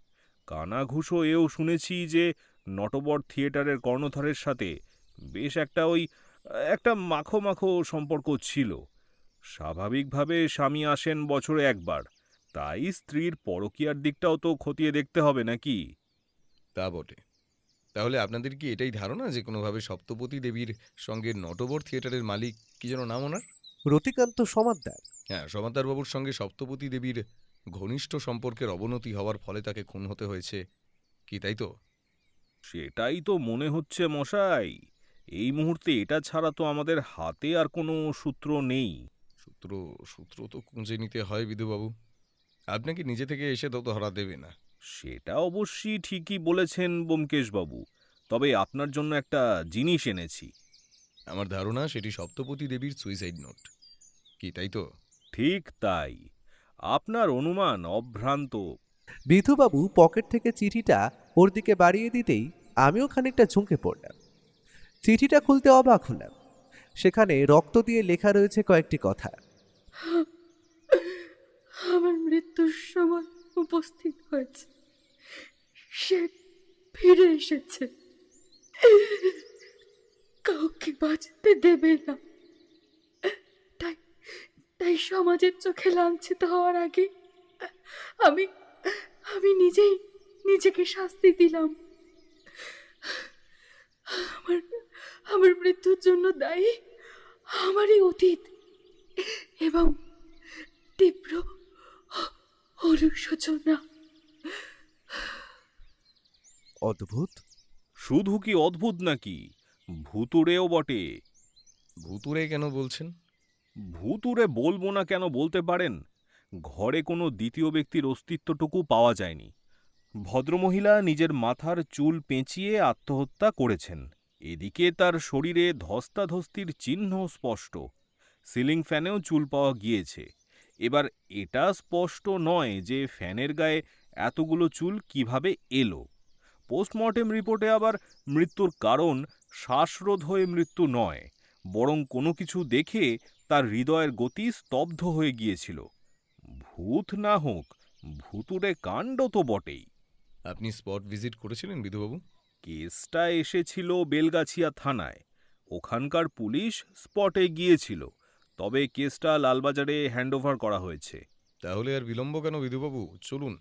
Speaker 8: কানাঘুষো এও শুনেছি যে নটবর থিয়েটারের কর্ণধারের সাথে বেশ একটা মাখো মাখো সম্পর্ক ছিল। স্বাভাবিকভাবে স্বামী আসেন বছরে একবার, তাই স্ত্রীর পরকীয়ার দিকটাও তো খতিয়ে দেখতে হবে নাকি?
Speaker 7: তা বটে। তাহলে আপনাদের কি এটাই ধারণা যে কোনোভাবে সপ্তপতি দেবীর সঙ্গে নটবর থিয়েটারের মালিক, কি যেন নাম ওনার?
Speaker 4: রতিকান্ত সমাদ্দার।
Speaker 7: হ্যাঁ, সমাদ্দারবাবুর সঙ্গে সপ্তপতি দেবীর ঘনিষ্ঠ সম্পর্কের অবনতি হওয়ার ফলে তাকে খুন হতে হয়েছে, কি তাই তো?
Speaker 8: সেটাই তো মনে হচ্ছে মশাই। এই মুহূর্তে এটা ছাড়া তো আমাদের হাতে আর কোনো সূত্র নেই।
Speaker 7: সূত্র তো খুঁজে নিতে হয় বিধুবাবু। আপনাকে নিজে থেকে এসে তো ধরা দেবে না।
Speaker 8: সেটা অবশ্যই ঠিকই বলেছেন ব্যোমকেশবাবু, তবে আপনার জন্য একটা জিনিস এনেছি।
Speaker 7: আমার ধারণা সেটি সপ্তপতি দেবীর সুইসাইড নোট, কি তাই তো?
Speaker 8: ঠিক তাই, আপনার অনুমান অভ্রান্ত।
Speaker 4: বিধুবাবু পকেট থেকে চিঠিটা ওর দিকে বাড়িয়ে দিতেই আমিও খানিকটা ঝুঁকে পড়লাম। চিঠিটা খুলতে অবাক হলাম। সেখানে রক্ত দিয়ে লেখা রয়েছে কয়েকটি কথা।
Speaker 3: আমার মৃত্যুর সময় উপস্থিত হয়েছে, সে ফিরে এসেছে, কাউকে বাঁচতে দেবে না। তাই তাই সমাজের চোখে লাঞ্ছিত হওয়ার আগে আমি আমি নিজেই নিজেকে শাস্তি দিলাম। আমার আমার মৃত্যুর জন্য দায়ী আমারই অতীত এবং তীব্র অনুশোচনা।
Speaker 4: অদ্ভুত।
Speaker 8: শুধু কি অদ্ভুত নাকি, ভুতুড়েও বটে।
Speaker 7: ভুতুরে কেন বলছেন?
Speaker 8: ভুতুড়ে বলবো না কেন বলতে পারেন? ঘরে কোনো দ্বিতীয় ব্যক্তির অস্তিত্বটুকু পাওয়া যায়নি। ভদ্রমহিলা নিজের মাথার চুল পেঁচিয়ে আত্মহত্যা করেছেন। এদিকে তার শরীরে ধস্তাধস্তির চিহ্ন স্পষ্ট। সিলিং ফ্যানেও চুল পাওয়া গিয়েছে। এবার এটা স্পষ্ট নয় যে ফ্যানের গায়ে এতগুলো চুল কিভাবে এলো। পোস্টমর্টেম রিপোর্টে আবার মৃত্যুর কারণ শ্বাসরোধ হয়ে মৃত্যু নয়, বরং কোনো কিছু দেখে তার হৃদয়ের গতি স্তব্ধ হয়ে গিয়েছিল। ভূত না হোক, ভুতুড়ে কাণ্ড তো বটেই।
Speaker 7: আপনি স্পট ভিজিট করেছিলেন বিধুবাবু?
Speaker 8: কেসটা এসেছিল বেলগাছিয়া থানায়। ওখানকার পুলিশ স্পটে গিয়েছিল, তবে কেসটা লালবাজারে হ্যান্ডওভার করা হয়েছে।
Speaker 7: তাহলে আর বিলম্ব কেন বিধুবাবু? চলুন,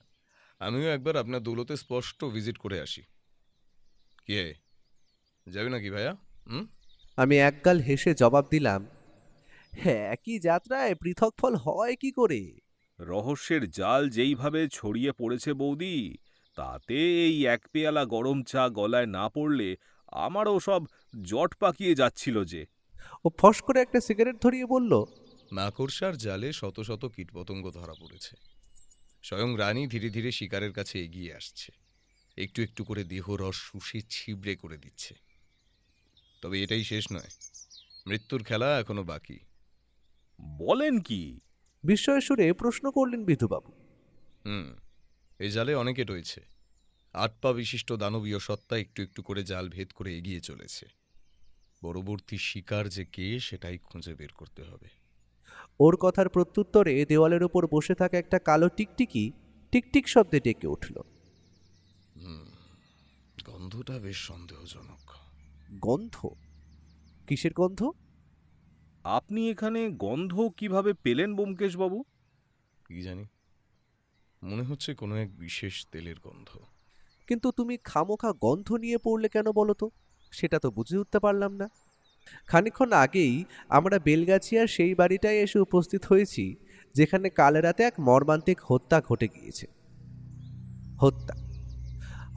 Speaker 7: আমিও একবার আপনার দৌলতে স্পষ্ট ভিজিট করে আসি। কে যাবে নাকি ভাইয়া?
Speaker 4: আমি একগাল হেসে জবাব দিলাম, হ্যাঁ, একই যাত্রায় পৃথক ফল হয় কি করে?
Speaker 8: রহস্যের জাল যেইভাবে ছড়িয়ে পড়েছে বৌদি, তাতে এই এক পেয়ালা গরম চা গলায় না পড়লে আমারও সব জট পাকিয়ে যাচ্ছিল যে।
Speaker 4: ও ফস করে একটা সিগারেট ধরিয়ে বলল,
Speaker 7: মাকড়সার জালে শত শত কীটপতঙ্গ ধরা পড়েছে। স্বয়ং রানী ধীরে ধীরে শিকারের কাছে এগিয়ে আসছে, একটু একটু করে দেহরস শুষে ছিবড়ে করে দিচ্ছে। তবে এটাই শেষ নয়, মৃত্যুর খেলা এখনো বাকি।
Speaker 8: বলেন কি?
Speaker 4: বিস্ময়ের সুরে প্রশ্ন করলেন বিধুবাবু।
Speaker 7: এই জালে অনেকে রয়েছে। 8 পা বিশিষ্ট দানবীয় সত্তা একটু একটু করে জাল ভেদ করে এগিয়ে চলেছে। পরবর্তী শিকার যে কে সেটাই খুঁজে বের করতে হবে।
Speaker 4: ওর কথার প্রত্যুত্তরে দেওয়ালের উপর বসে থাকা একটা কালো টিকটিকি টিকটিক শব্দে ডেকে উঠল।
Speaker 7: গন্ধটা বেশ সন্দেহজনক।
Speaker 4: গন্ধ? কিসের গন্ধ?
Speaker 8: আপনি এখানে গন্ধ কিভাবে পেলেন ব্যোমকেশবাবু?
Speaker 7: কি জানি, মনে হচ্ছে কোনো এক বিশেষ তেলের গন্ধ।
Speaker 4: কিন্তু তুমি খামোখা গন্ধ নিয়ে পড়লে কেন বলো তো? সেটা তো বুঝে উঠতে পারলাম না। খানিকক্ষণ আগেই আমরা বেলগাছিয়ার সেই বাড়িটায় এসে উপস্থিত হয়েছি যেখানে কাল রাতে এক মর্মান্তিক হত্যা ঘটে গিয়েছে। হত্যা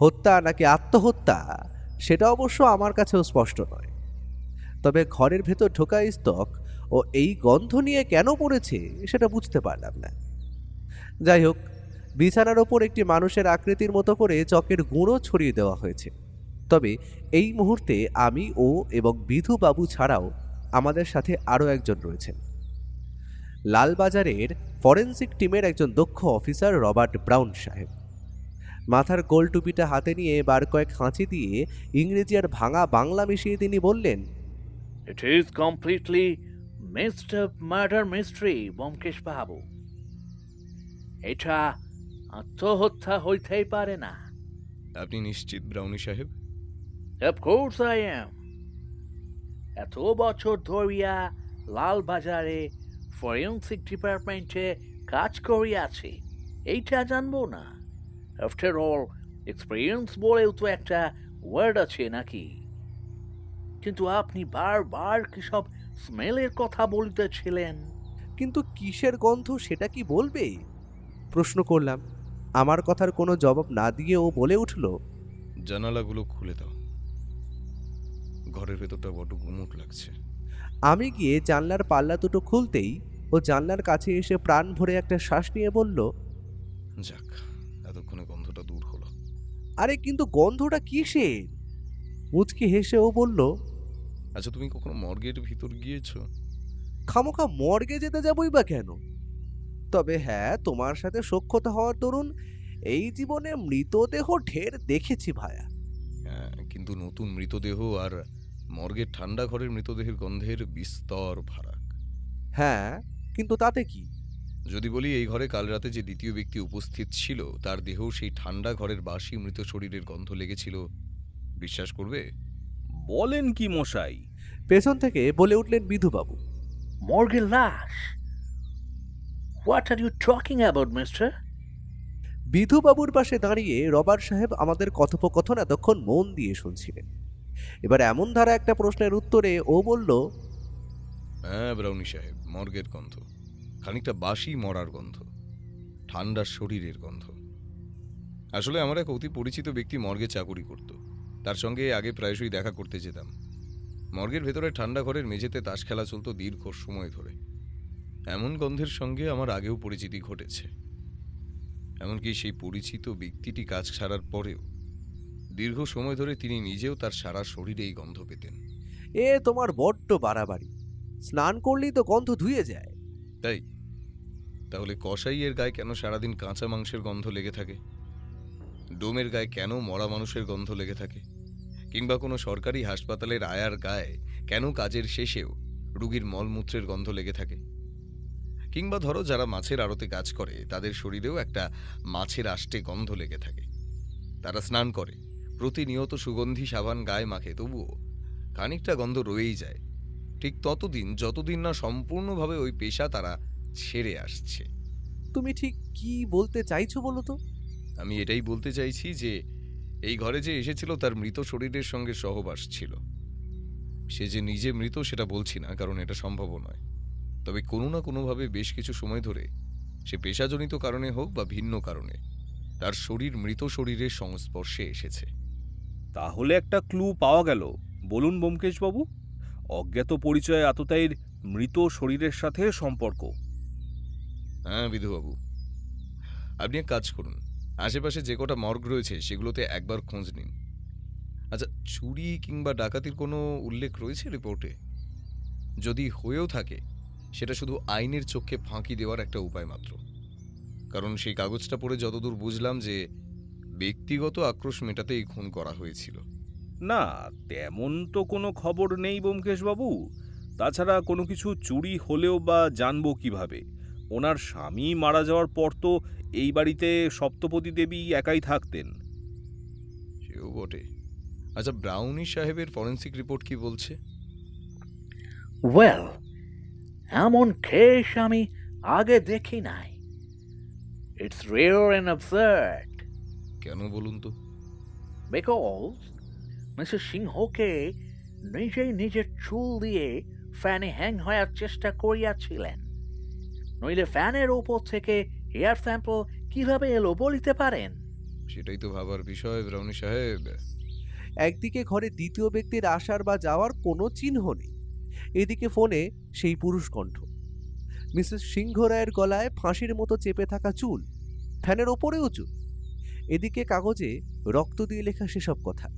Speaker 4: হত্যা নাকি আত্মহত্যা সেটা অবশ্য আমার কাছেও স্পষ্ট নয়। তবে ঘরের ভেতর ঢোকা স্তক ও এই গন্ধ নিয়ে কেন পড়েছে সেটা বুঝতে পারলাম না। যাই হোক, বিছানার ওপর একটি মানুষের আকৃতির মতো করে চকের গুঁড়ো ছড়িয়ে দেওয়া হয়েছে। তবে এই মুহূর্তে আমি ও এবং বিধুবাবু ছাড়াও আমাদের সাথে আরও একজন রয়েছেন। লালবাজারের ফরেন্সিক টিমের একজন দক্ষ অফিসার রবার্ট ব্রাউন সাহেব। মাথার গোল টুপিটা হাতে নিয়ে বার কয়েক হাঁচি দিয়ে ইংরেজি আর ভাঙা বাংলা মিশিয়ে তিনি বললেন,
Speaker 9: It is completely mixed up murder mystery, Byomkesh বাবু। এটা আত্মহত্যা হইতেই পারে না।
Speaker 7: আপনি নিশ্চিত ব্রাউনি সাহেব?
Speaker 9: Of course I am. এত বছর ধরিয়া লালবাজারে ফরেন্সিক ডিপার্টমেন্টে কাজ করিয়াছি, এইটা জানবো না? আফটার অল এক্সপিরিয়েন্স বলেও তো একটা ওয়ার্ড আছে নাকি? কিন্তু আপনি বারবার কি সব স্মেলের কথা বলিতেছিলেন।
Speaker 4: কিন্তু কিসের গন্ধ সেটা কি বলবে? প্রশ্ন করলাম। আমার কথার কোনো জবাব না দিয়ে ও বলে উঠল,
Speaker 7: জানালাগুলো খুলে দাও, ঘরের ভেতরটা বড্ড গুমোট লাগছে।
Speaker 4: আমি গিয়ে জানলার পাল্লা দুটো খুলতেই ও জানলার কাছে এসে প্রাণ ভরে একটা শ্বাস নিয়ে বলল,
Speaker 7: যাক, এতক্ষণে গন্ধটা দূর হলো।
Speaker 4: আরে কিন্তু গন্ধটা কিসের? মুচকি হেসে ও বলল,
Speaker 7: আচ্ছা, তুমি কখনো মর্গের ভিতর গিয়েছো?
Speaker 4: খামোখা মর্গে যেতে যাবই বা কেন? তবে হ্যাঁ, তোমার সাথে সখ্যতা হওয়ার দরুন এই জীবনে মৃতদেহ ঢের দেখেছি ভায়া।
Speaker 7: কিন্তু নতুন মৃতদেহ আর মর্গের ঠান্ডা ঘরের মৃতদেহের গন্ধের বিস্তর ফারাক।
Speaker 4: হ্যাঁ, কিন্তু তাতে কি?
Speaker 7: যদি বলি এই ঘরে কাল রাতে যে দ্বিতীয় ব্যক্তি উপস্থিত ছিল তার দেহেও সেই ঠান্ডা ঘরের বাসি মৃত শরীরের গন্ধ লেগেছিল, বিশ্বাস করবে?
Speaker 8: বলেন কি মশাই?
Speaker 4: পেছন থেকে বলে উঠলেন বিধুবাবু।
Speaker 9: মর্গের লাশ? What are you talking about mister?
Speaker 4: বিধুবাবুর পাশে দাঁড়িয়ে রবার সাহেব আমাদের কথোপকথন এতক্ষণ মন দিয়ে শুনছিলেন। এবার এমন ধারা একটা প্রশ্নের উত্তরে ও বলল,
Speaker 7: হ্যাঁ ব্রাউনি সাহেব, মর্গের গন্ধ, খানিকটা বাসি মরার গন্ধ, ঠান্ডা শরীরের গন্ধ। আসলে আমার এক অতি পরিচিত ব্যক্তি মর্গে চাকুরি করত, তার সঙ্গে আগে প্রায়শই দেখা করতে যেতাম। মর্গের ভেতরে ঠান্ডা ঘরের মেঝেতে তাস খেলা চলত দীর্ঘ সময় ধরে। এমন গন্ধের সঙ্গে আমার আগেও পরিচিতি ঘটেছে। এমনকি সেই পরিচিত ব্যক্তিটি কাজ ছাড়ার পরেও দীর্ঘ সময় ধরে তিনি নিজেও তার সারা শরীরে এই গন্ধ পেতেন।
Speaker 4: এ তোমার বড্ড বাড়াবাড়ি, স্নান করলেই তো গন্ধ ধুয়ে যায়।
Speaker 7: তাই তাহলে কসাইয়ের গায়ে কেন সারাদিন কাঁচা মাংসের গন্ধ লেগে থাকে? ডোমের গায়ে কেন মরা মানুষের গন্ধ লেগে থাকে? কিংবা কোনো সরকারি হাসপাতালের আয়ার গায়ে কেন কাজের শেষেও রুগীর মলমূত্রের গন্ধ লেগে থাকে? কিংবা ধরো যারা মাছের আড়তে কাজ করে তাদের শরীরেও একটা মাছের আষ্টে গন্ধ লেগে থাকে। তারা স্নান করে, প্রতিনিয়ত সুগন্ধি সাবান গায়ে মাখে, তবুও খানিকটা গন্ধ রয়েই যায়, ঠিক ততদিন যতদিন না সম্পূর্ণভাবে ওই পেশা তারা ছেড়ে আসছে।
Speaker 4: তুমি ঠিক কি বলতে চাইছো বলো তো?
Speaker 7: আমি এটাই বলতে চাইছি যে এই ঘরে যে এসেছিল তার মৃত শরীরের সঙ্গে সহবাস ছিল। সে যে নিজে মৃত সেটা বলছি না, কারণ এটা সম্ভব নয়। তবে কোনো না কোনোভাবে বেশ কিছু সময় ধরে সে পেশাজনিত কারণে হোক বা ভিন্ন কারণে তার শরীর মৃত শরীরের সংস্পর্শে এসেছে।
Speaker 8: তাহলে একটা ক্লু পাওয়া গেল। বলুন ব্যোমকেশবাবু, অজ্ঞাত পরিচয় আততায়ীর মৃত শরীরের সাথে সম্পর্ক।
Speaker 7: হ্যাঁ বিধুবাবু, আপনি এক কাজ করুন, আশেপাশে যে কটা মর্গ রয়েছে সেগুলোতে একবার খোঁজ নিন। আচ্ছা, চুরি কিংবা ডাকাতির কোনো উল্লেখ রয়েছে রিপোর্টে? যদি হয়েও থাকে সেটা শুধু আইনের চোখে ফাঁকি দেওয়ার একটা উপায় মাত্র। কারণ সেই কাগজটা পড়ে যতদূর বুঝলাম যে ব্যক্তিগত আক্রোশ মেটাতেই খুন করা হয়েছিল।
Speaker 8: না, তেমন তো কোনো খবর নেই ব্যোমকেশবাবু। তাছাড়া কোনো কিছু চুরি হলেও বা জানবো কিভাবে? ওনার স্বামী মারা যাওয়ার পর তো এই বাড়িতে সপ্তপদী দেবী একাই থাকতেন।
Speaker 7: সেও বটে। আচ্ছা, ব্রাউনি সাহেবের ফরেন্সিক রিপোর্ট কি বলছে?
Speaker 9: ওয়েল, এমন কেস আমি আগে দেখি নাই। It's rare and absurd.
Speaker 7: কেন বলুন তো?
Speaker 9: বিকজ মিসেস সিংহকে নিজেই নিজের চুল দিয়ে ফ্যানে হ্যাং হওয়ার চেষ্টা করিয়াছিলেন। নইলে ফ্যানের উপর থেকে হেয়ার স্যাম্পল কিভাবে এলো বলিতে পারেন?
Speaker 7: সেটাই তো ভাবার বিষয় ব্রাউনি সাহেব।
Speaker 4: একদিকে ঘরে দ্বিতীয় ব্যক্তির আসার বা যাওয়ার কোনো চিহ্ন নেই, এদিকে ফোনে সেই পুরুষ কণ্ঠ, মিসেস সিংহ রায়ের গলায় ফাঁসির মতো চেপে থাকা চুল, ফ্যানের ওপরেও চুল, এদিকে কাগজে রক্ত দিয়ে লেখা সেসব কথা।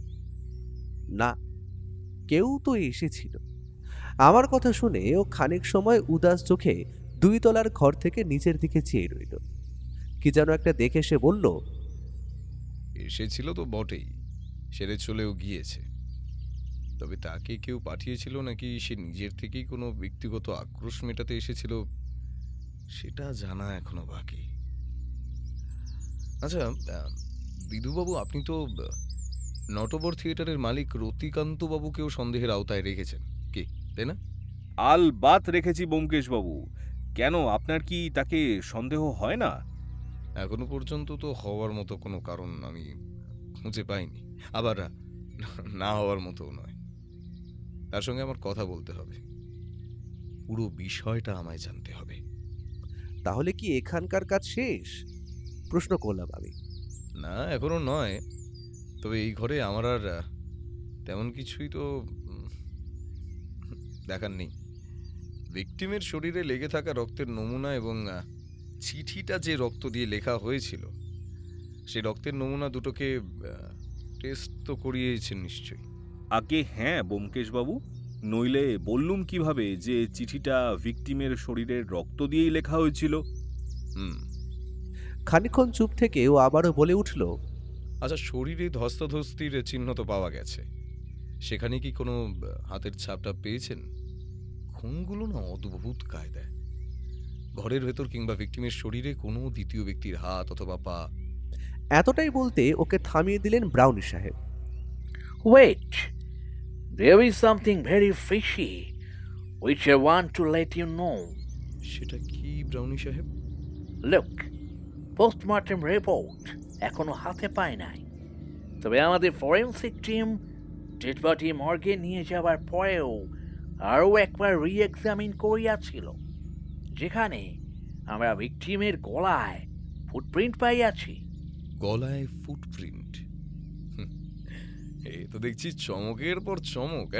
Speaker 4: না, কেউ তো এসেছিল। আমার কথা শুনে ও খানিক সময় উদাস চোখে 2 তলার ঘর থেকে নিচের দিকে চেয়ে রইল। কি যেন একটা দেখে সে বলল,
Speaker 7: এসেছিল তো বটেই, সেরে চলেও গিয়েছে। তবে তাকে কেউ পাঠিয়েছিল নাকি সে নিজের থেকেই কোনো ব্যক্তিগত আক্রোশ মেটাতে এসেছিল সেটা জানা এখনো বাকি। আচ্ছা বিধুবাবু, আপনি তো নটবর থিয়েটারের মালিক রতিকান্ত বাবুকেও সন্দেহের আওতায় রেখেছেন কি, তাই না?
Speaker 8: আলবাত রেখেছি ব্যোমকেশবাবু। কেন, আপনার কি তাকে সন্দেহ হয় না?
Speaker 7: এখনো পর্যন্ত তো হওয়ার মতো কোনো কারণ আমি খুঁজে পাইনি, আবার না হওয়ার মতোও নয়। তার সঙ্গে আমার কথা বলতে হবে, পুরো বিষয়টা আমায় জানতে হবে।
Speaker 4: তাহলে কি এখানকার কাজ শেষ? প্রশ্ন করলাম আমি।
Speaker 7: না, এখনো নয়। তবে এই ঘরে আমার আর তেমন কিছুই তো দেখার নেই। ভিকটিমের শরীরে লেগে থাকা রক্তের নমুনা এবং চিঠিটা যে রক্ত দিয়ে লেখা হয়েছিল সেই রক্তের নমুনা দুটোকে টেস্ট তো করিয়েছেন নিশ্চয়ই।
Speaker 8: আগে হ্যাঁ ব্যোমকেশবাবু, নইলে বললুম কিভাবে যে চিঠিটা ভিকটিমের শরীরের রক্ত দিয়েই লেখা হয়েছিল।
Speaker 4: খানিকক্ষণ চুপ থেকে ও আবারও বলে উঠল,
Speaker 7: আচ্ছা, শরীরে ধস্তাধস্তির চিহ্ন তো পাওয়া গেছে, সেখানে কি কোনো হাতের ছাপটা পেয়েছেন? খুনগুলো না অদ্ভুত কায়দায়। ঘরের ভেতর কিংবা ভিকটিমের শরীরে কোনো দ্বিতীয় ব্যক্তির হাত অথবা পা।
Speaker 4: এতটাই বলতে ওকে থামিয়ে দিলেন ব্রাউনি সাহেব।
Speaker 9: Wait, there is something very fishy which I want to let you know.
Speaker 7: সেটা কি ব্রাউনি সাহেব?
Speaker 9: Look, পোস্টমর্টেম রিপোর্ট এখনো হাতে পায় নাই, তবে আমাদের ফরেন্সিক টিম ডেড বডি মর্গে নিয়ে যাওয়ার পরেও আরও একবার রি-এক্সামিন করিয়াছিল, যেখানে আমরা ভিকটিমের গলায় ফুটপ্রিন্ট পাইয়াছি।
Speaker 7: গলায় ফুটপ্রিন্ট? এ তো দেখছি চমকের পর চমক।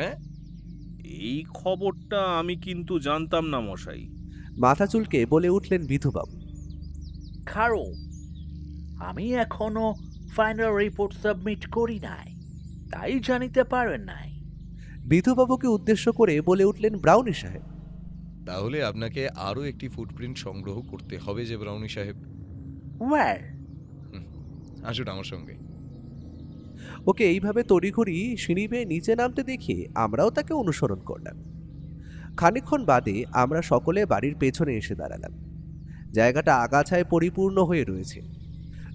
Speaker 8: এই খবরটা আমি কিন্তু জানতাম না মশাই।
Speaker 4: মাথা চুলকে বলে উঠলেন বিধুবাবু।
Speaker 9: কারণ আমি এখনো ফাইনাল রিপোর্ট সাবমিট করি নাই, তাই জানিতে পারেন নাই।
Speaker 4: বিধুবাবুকে উদ্দেশ্য করে বলে উঠলেন ব্রাউনি সাহেব।
Speaker 7: তাহলে আপনাকে আরও একটি ফুটপ্রিন্ট সংগ্রহ করতে হবে যে ব্রাউনি সাহেব।
Speaker 9: Where?
Speaker 7: আসুন আমার সঙ্গে।
Speaker 4: ওকে এইভাবে তড়িঘড়ি সিঁড়ি বেয়ে নিচে নামতে দেখে আমরাও তাকে অনুসরণ করলাম। খানিকক্ষণ বাদে আমরা সকলে বাড়ির পেছনে এসে দাঁড়ালাম। জায়গাটা আগাছায় পরিপূর্ণ হয়ে রয়েছে,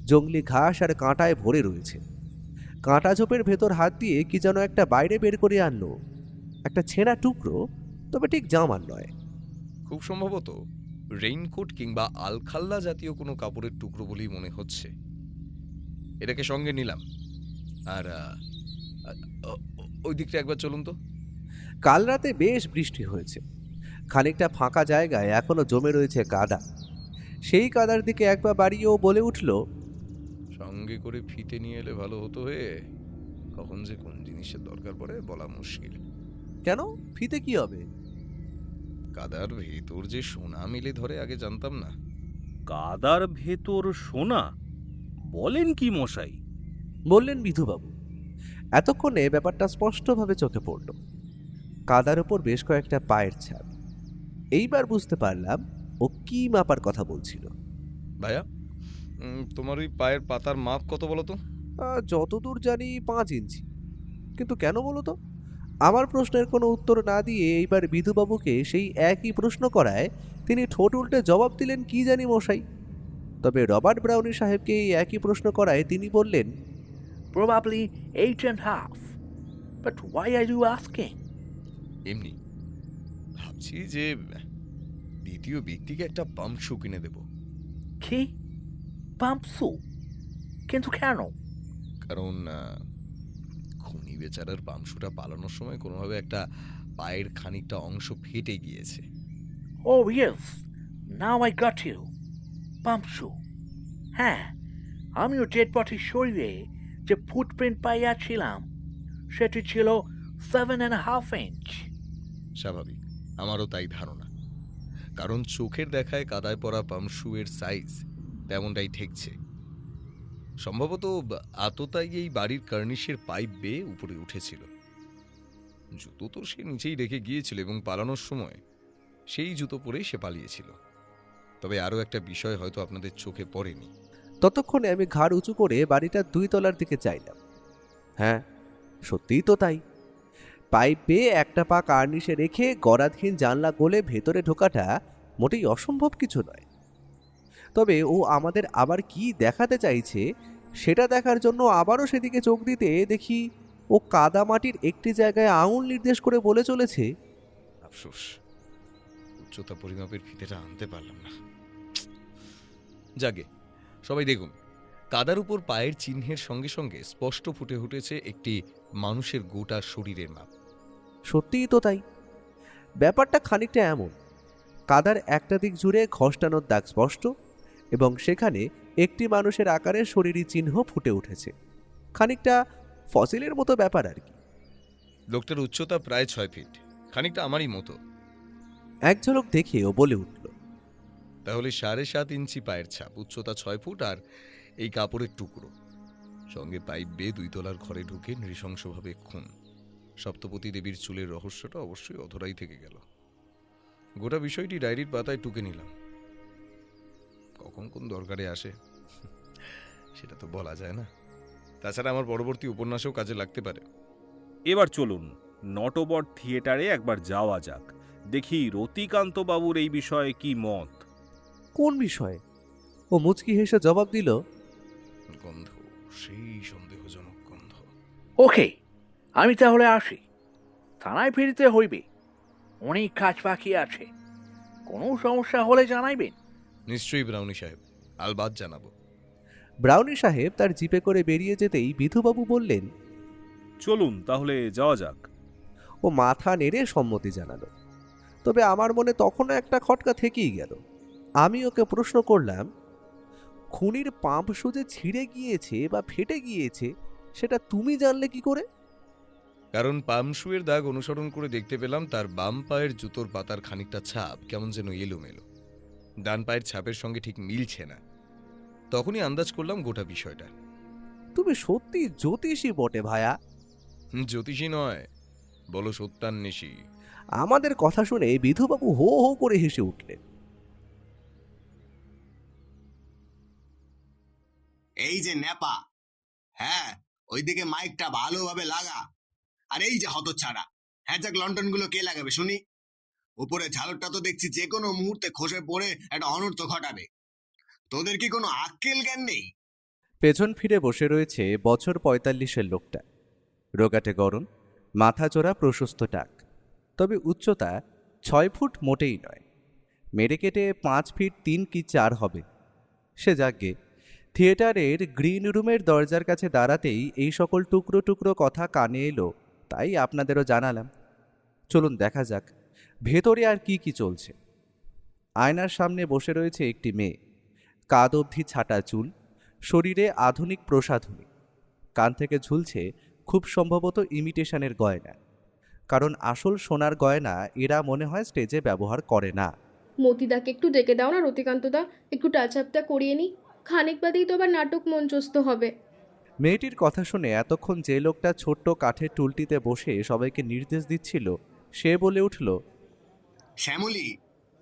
Speaker 4: জংলি ঘাস আর কাঁটায় ভরে রয়েছে। কাঁটা ঝোপের ভেতর হাত দিয়ে কি যেন একটা বাইরে বের করে আনলো, একটা ছেঁড়া টুকরো, তবে ঠিক জামার নয়।
Speaker 7: খুব সম্ভবত রেইনকোট কিংবা আলখাল্লা জাতীয় কোনো কাপড়ের টুকরো বলেই মনে হচ্ছে। এটাকে সঙ্গে নিলাম। আর ওই দিকটা একবার চলুন তো।
Speaker 4: কাল রাতে বেশ বৃষ্টি হয়েছে, খানিকটা ফাঁকা জায়গায় এখনো জমে রয়েছে কাদা। সেই কাদার দিকে একবার বাড়িয়েও বলে উঠল,
Speaker 7: সঙ্গে করে ফিতে নিয়ে এলে ভালো হতো। কখন যে কোন জিনিসের দরকার পড়ে বলা মুশকিল।
Speaker 4: কেন, ফিতে কি হবে?
Speaker 7: কাদার ভেতর যে সোনা মিলে ধরে আগে জানতাম না।
Speaker 8: কাদার ভেতর সোনা? বলেন কি মশাই?
Speaker 4: বললেন বিধুবাবু। এতক্ষণে ব্যাপারটা স্পষ্টভাবে চোখে পড়ল। কাদার ওপর বেশ কয়েকটা পায়ের ছাপ। এইবার বুঝতে পারলাম ও কি মাপার কথা বলছিল।
Speaker 7: ভাইয়া, তোমার ওই পায়ের পাতার মাপ কত বলো তো?
Speaker 4: যতদূর জানি 5 ইঞ্চি। কিন্তু কেন বলো তো? আমার প্রশ্নের কোনো উত্তর না দিয়ে এইবার বিধুবাবুকে সেই একই প্রশ্ন করায় তিনি ঠোঁট উল্টে জবাব দিলেন, কি জানি মশাই। তবে রবার্ট ব্রাউনি সাহেবকে এই একই প্রশ্ন করায় তিনি বললেন,
Speaker 9: Probably 8.5. But why are you asking?
Speaker 7: এমনি ভাবছি যে দ্বিতীয় ব্যক্তিকে একটা পাম্প শু কিনে দেব।
Speaker 9: কি? পাম্প শু? কিন্তু কেন?
Speaker 7: কারণ খুনি বেচারার পাম্প শুটা পালানোর সময় কোনোভাবে একটা পায়ের খানিকটা অংশ ফেটে গিয়েছে।
Speaker 9: Oh yes, now I got you. Pump shoe. হ্যাঁ, আমিও ডেড বডির শরীরে যে ফুটপ্রিন্ট পাইয়াছিলাম সেটি ছিল 7.5 ইঞ্চ।
Speaker 7: স্বাভাবিক, আমারও তাই ধারণা। কারণ চোখের দেখায় কাদায় পড়া পাম্প শুয়ের সাইজ তেমনটাই ঠেকছে। সম্ভবত আততাই এই বাড়ির কার্নিশের পাইপ বেয়ে উপরে উঠেছিল। জুতো তো সে নিচেই রেখে গিয়েছিল এবং পালানোর সময় সেই জুতো পরেই সে পালিয়েছিল। তবে আরও একটা বিষয় হয়তো আপনাদের চোখে পড়েনি।
Speaker 4: ততক্ষণে আমি ঘাড় উঁচু করে বাড়িটার 2 তলার দিকে চাইলাম। হ্যাঁ, সত্যিই তো তাই। পাইপ বেয়ে একটা পা কার্নিশে রেখে গরাধীন জানলা গলে ভেতরে ঢোকাটা মোটেই অসম্ভব কিছু নয়। তবে ও আমাদের আবার কি দেখাতে চাইছে সেটা দেখার জন্য আবারও সেদিকে চোখ দিতে দেখি ও কাদা মাটির একটি জায়গায় আঙুল নির্দেশ করে বলে চলেছে,
Speaker 7: আফসোস, উচ্চতা পরিমাপের ফিতেটা আনতে পারলাম না। যাগে, সবাই দেখুন, কাদার উপর পায়ের চিহ্নের সঙ্গে সঙ্গে স্পষ্ট ফুটে উঠেছে একটি মানুষের গোটা শরীরের মাপ।
Speaker 4: সত্যিই তো তাই। ব্যাপারটা খানিকটা এমন, কাদার একটা দিক জুড়ে ঘষ্টানোর দাগ স্পষ্ট এবং সেখানে একটি মানুষের আকারে শরীরী চিহ্ন ফুটে উঠেছে। খানিকটা ফসিলের মতো ব্যাপার আর কি।
Speaker 7: লোকটার উচ্চতা প্রায় 6 ফিট, খানিকটা আমারই মতো।
Speaker 4: এক ঝলক দেখে ও বলে উঠল,
Speaker 7: তাহলে 7.5 ইঞ্চি পায়ের ছাপ, উচ্চতা 6 ফুট, আর এই কাপড়ের টুকরো, সঙ্গে পাইপ বেয়ে 2 তলার ঘরে ঢুকে নৃশংসভাবে খুন। সপ্তপতি দেবীর চুলের রহস্যটা অবশ্যই অধরাই থেকে গেল। গোটা বিষয়টি ডায়েরির পাতায় টুকে নিলাম। কখন কোন দরকারে আসে সেটা তো বলা যায় না। তাছাড়া আমার পরবর্তী উপন্যাসেও কাজে লাগতে পারে।
Speaker 8: এবার চলুন নটবর থিয়েটারে একবার যাওয়া যাক, দেখি রতিকান্ত বাবুর এই বিষয়ে কি মত।
Speaker 4: কোন বিষয়ে? ও মুচকি হেসে জবাব দিল,
Speaker 7: গন্ধ, সেই সন্দেহজনক গন্ধ।
Speaker 9: ওকে, আমি তাহলে আসি। থানায় ফিরতে হইবে, অনেক কাজ বাকি আছে। কোনো সমস্যা হলে জানাইবেন।
Speaker 7: নিশ্চয়ই ব্রাউনি সাহেব, আলবাদ জানাবো।
Speaker 4: ব্রাউনি সাহেব তার জিপে করে বেরিয়ে যেতেই বিধুবাবু বললেন,
Speaker 8: চলুন তাহলে যাওয়া যাক।
Speaker 4: ও মাথা নেড়ে সম্মতি জানালো। তবে আমার মনে তখনও একটা খটকা থেকেই গেল। আমি ওকে প্রশ্ন করলাম, খুনির পাম্প সুজে ছিঁড়ে গিয়েছে বা ফেটে গিয়েছে সেটা তুমি জানলে কি করে?
Speaker 7: কারণ পামশুয়ের দাগ অনুসরণ করে দেখতে পেলাম তার বাম পায়ের জুতোর পাতার খানিকটা ছাপ কেমন যেন এলোমেলো, ডান পায়ের ছাপের সঙ্গে ঠিক মিলছে না। তখনই আন্দাজ করলাম গোটা বিষয়টা।
Speaker 4: তুমি সত্যি জ্যোতিষী বটে ভায়া।
Speaker 7: জ্যোতিষী নয়, বলো সত্যান্বেষী।
Speaker 4: আমাদের কথা শুনে বিধুবাবু হো হো করে হেসে উঠলেন।
Speaker 10: এই যে ন্যাপা, হ্যাঁ ওইদিকে মাইকটা ভালোভাবে লাগা। আর এই যে হতচ্ছাড়া হ্যাজাক লন্ডন গুলো কে লাগাবে শুনি? উপরে ঝালরটা তো দেখছি যে কোনো মুহূর্তে খসে পড়ে একটা অনর্থ ঘটাবে। তোদের কি কোনো আক্কেল জ্ঞান নেই?
Speaker 4: পেছন ফিরে বসে রয়েছে বছর ৪৫-এর লোকটা। রোগাটে গরম, মাথা চোরা প্রশস্ত টাক, তবে উচ্চতা ৬ ফুট মোটেই নয়, মেরে কেটে ৫ ফিট ৩ কি ৪ হবে। সে যাগ্যে থিয়েটারের গ্রিন রুমের দরজার কাছে দাঁড়াতেই এই সকল টুকরো টুকরো কথা কানে এলো, তাই আপনাদেরও জানালাম। চলুন দেখা যাক ভেতরে আর কি কি চলছে। আয়নার সামনে বসে রয়েছে একটি মেয়ে, কাঁধ অবধি ছাটা চুল, শরীরে আধুনিক প্রসাধনী, কান থেকে ঝুলছে খুব সম্ভবত ইমিটেশনের গয়না, কারণ আসল সোনার গয়না এরা মনে হয় স্টেজে ব্যবহার করে না।
Speaker 3: মতিদাকে একটু ডেকে দাও না রতিকান্তদা, একটু টাচ আপটা করিয়ে নি। খানিক বাদেই তো আবার নাটক মঞ্চস্থ হবে।
Speaker 4: মেয়েটির কথা শুনে এতক্ষণ যে লোকটা ছোট্ট কাঠের টুলটিতে বসে সবাইকে নির্দেশ দিচ্ছিল সে বলে উঠল,
Speaker 10: শ্যামলী,